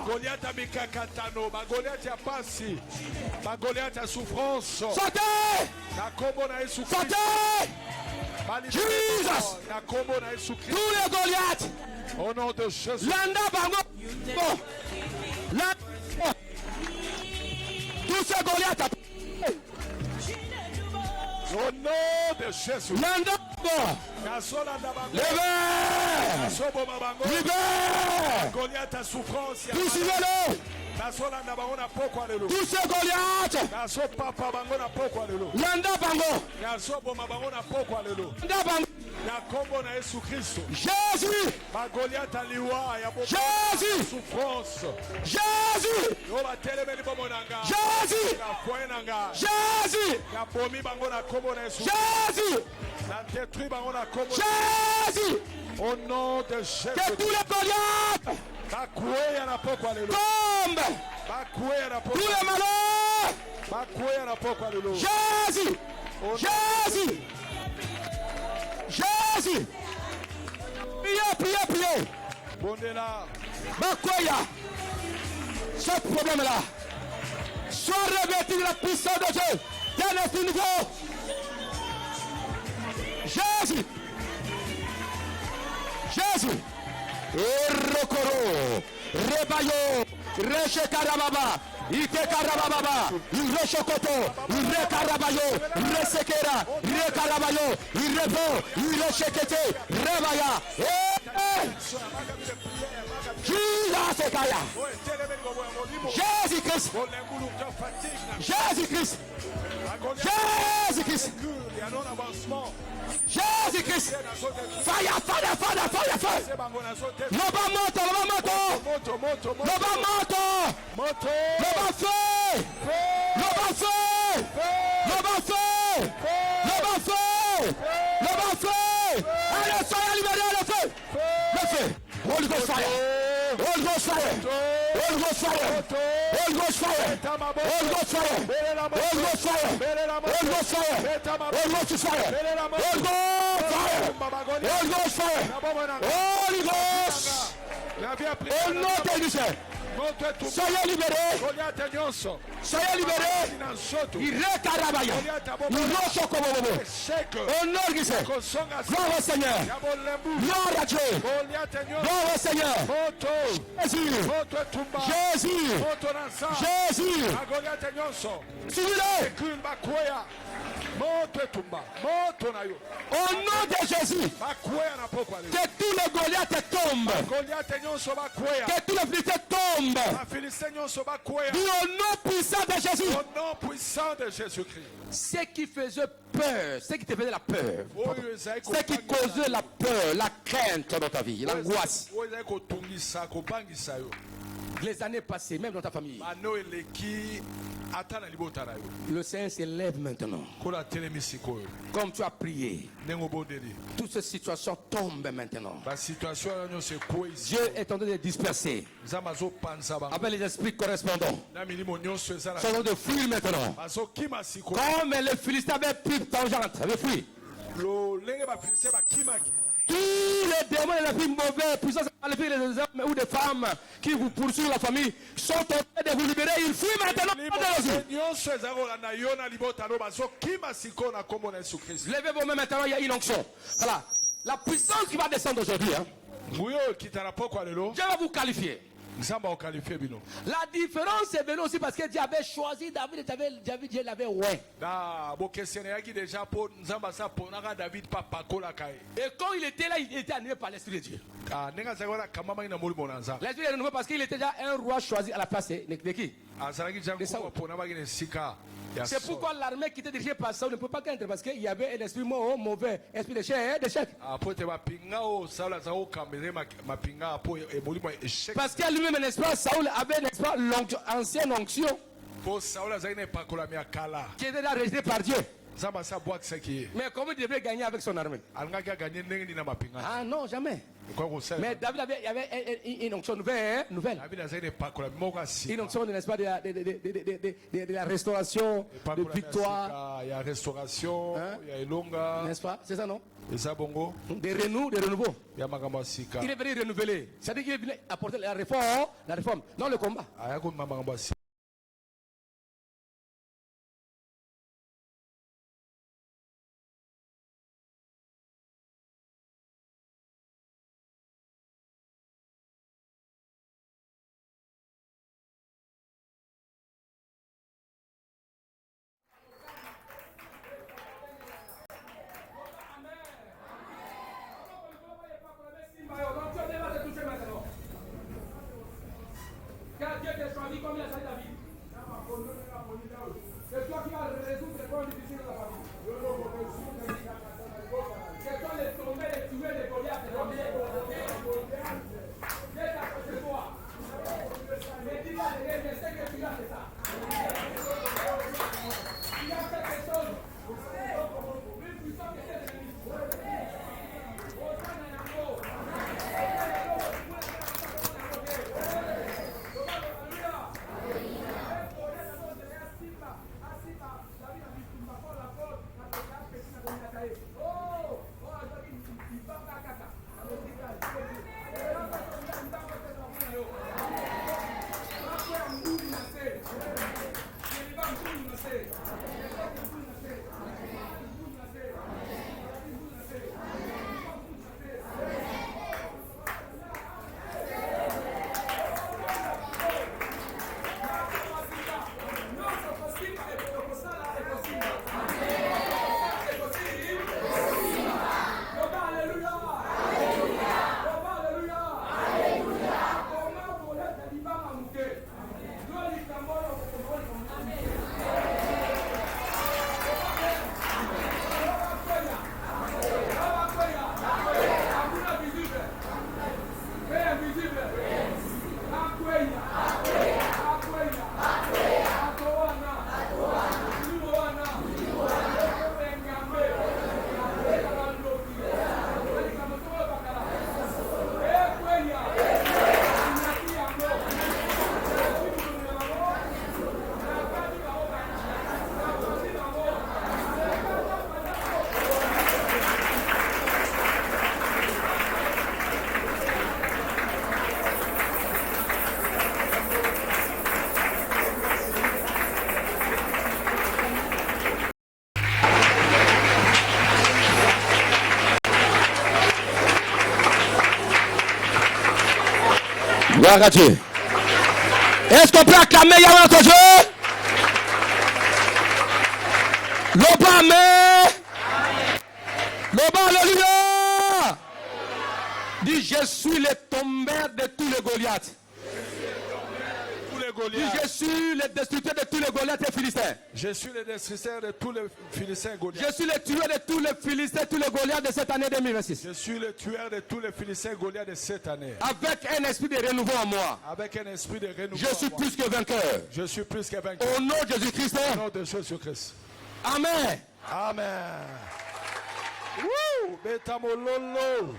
Goliath a mikakatano, ba Goliath ya pasi, ba Goliath ya souffrance. Sortez. Na kombo na Yesu Christ. Sortez. Jesus. Na kombo na Yesu Christ. Tous les Goliaths. Au nom de Jésus. Landa bango. Tous ces Goliaths. Au nom de Jésus. Landa bango. Levez. Libère. Goliath a souffrance. Poussez-le. Tous ces Goliaths. Landa bango. Landa bango. Jésus. Jésus. Jésus. Jésus. Jésus. Jésus. Au nom de Jésus. Que tous les Goliaths tombent. Tous les malheurs. Jésus. Jésus. Jésus. Priez. Bakoya. Ce problème-là. Sois revêtu de la puissance de Dieu. D'un esprit nouveau. Jésus. Jésus. Erokoro. Rebayo. Rechekarababa. Itekarababa. Ireshokoto. Irekarabayo. Resekera. Rekarabayo. Irebo. Ireshekete. Rebaya. Jésus-Christ. Jésus-Christ. Jésus-Christ. Jésus-Christ. Fire. Loba moto. Allez, soyez libérés, le feu. Holy Ghost fire. Holy Ghost fire. Holy Ghost fire. Holy Ghost fire. Holy Ghost fire. Holy Ghost fire. Holy Ghost fire. Holy Ghost fire. Holy Ghost fire. Holy Ghost. Au nom de Jésus. Soyez libérés. Soyez libérés. Il recarabaya. Il rochokobobo. Au nom de Jésus. Gloire au Seigneur. Gloire à Dieu. Gloire au Seigneur. Jésus. Suivez-le. Au nom de Jésus. Que tous les Goliaths tombent. Que tous les Philistins tombent. Dis au nom puissant de Jésus. Au nom puissant de Jésus-Christ. Ce qui faisait peur, ce qui te faisait la peur, ce qui causait la peur, la crainte dans ta vie, l'angoisse. Les années passées, même dans ta famille. Le Seigneur s'élève maintenant. Comme tu as prié, toutes ces situations tombent maintenant. Dieu est en train de disperser avec les esprits correspondants. Son nom de fuir maintenant. Comme les Philistins avaient pris tangente, avaient fui. Tous les démons et les filles mauvais, puissance, les filles, les hommes ou des femmes qui vous poursuivent la famille sont en train de vous libérer. Ils fuient maintenant. Levez vos mains maintenant, il y a une onction. Voilà. La puissance qui va descendre aujourd'hui. Dieu va vous qualifier. La différence est venue aussi parce que Dieu avait choisi David et Dieu l'avait ouais. Et quand il était là, il était animé par l'Esprit de Dieu. L'Esprit est renouvelé parce qu'il était déjà un roi choisi à la place de qui? C'est pourquoi l'armée qui était dirigée par Saul ne peut pas gagner parce qu'il y avait un esprit mauvais, esprit de chair, d'échec. Parce qu'à lui-même, n'est-ce pas, Saul avait, n'est-ce pas, ancienne onction. qui était là rejeté par Dieu. Mais comment il devait gagner avec son armée? Ah non, jamais. Mais David avait une onction nouvelle. Une onction, n'est-ce pas, de la restauration, de victoire. Il y a restauration, il y a Elonga. N'est-ce pas? C'est ça, non? Des renouveau. Il est venu renouveler. C'est-à-dire qu'il est venu apporter la réforme, non le combat. Car Dieu t'a choisi comme il a choisi David. C'est toi qui vas résoudre les problèmes difficiles de la famille. C'est toi les tomber, les tuer, les Goliath. Dieu t'a choisi toi. Mais dis-moi, je sais que tu as fait ça. Tu as fait quelque chose. Plus puissant que tes ennemis. Gloire à Dieu. Est-ce qu'on peut acclamer Yahweh notre Dieu? Loba, amen. Loba, alléluia. Dis, je suis le tombeur de tous les Goliaths. Dis, je suis le destructeur de tous les Goliaths et Philistins. Je suis le destructeur de tous les Philistins Goliaths. Je suis le tueur de tous les Philistins, tous les Goliaths de cette année 2026. Je suis le tueur de tous les Philistins Goliaths de cette année. Avec un esprit de renouveau en moi. Avec un esprit de renouveau. Je suis plus que vainqueur. Je suis plus que vainqueur. Au nom de Jésus-Christ. Au nom de Jésus-Christ. Amen. Amen. Woo! Betamololo.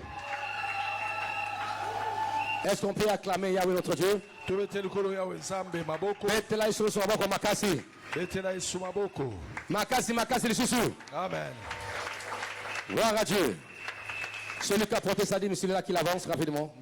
Est-ce qu'on peut acclamer Yahweh notre Dieu? Makasi, le chouchou. Amen. Gloire à Dieu. Celui qui a porté sa dîme, celui-là qui avance rapidement.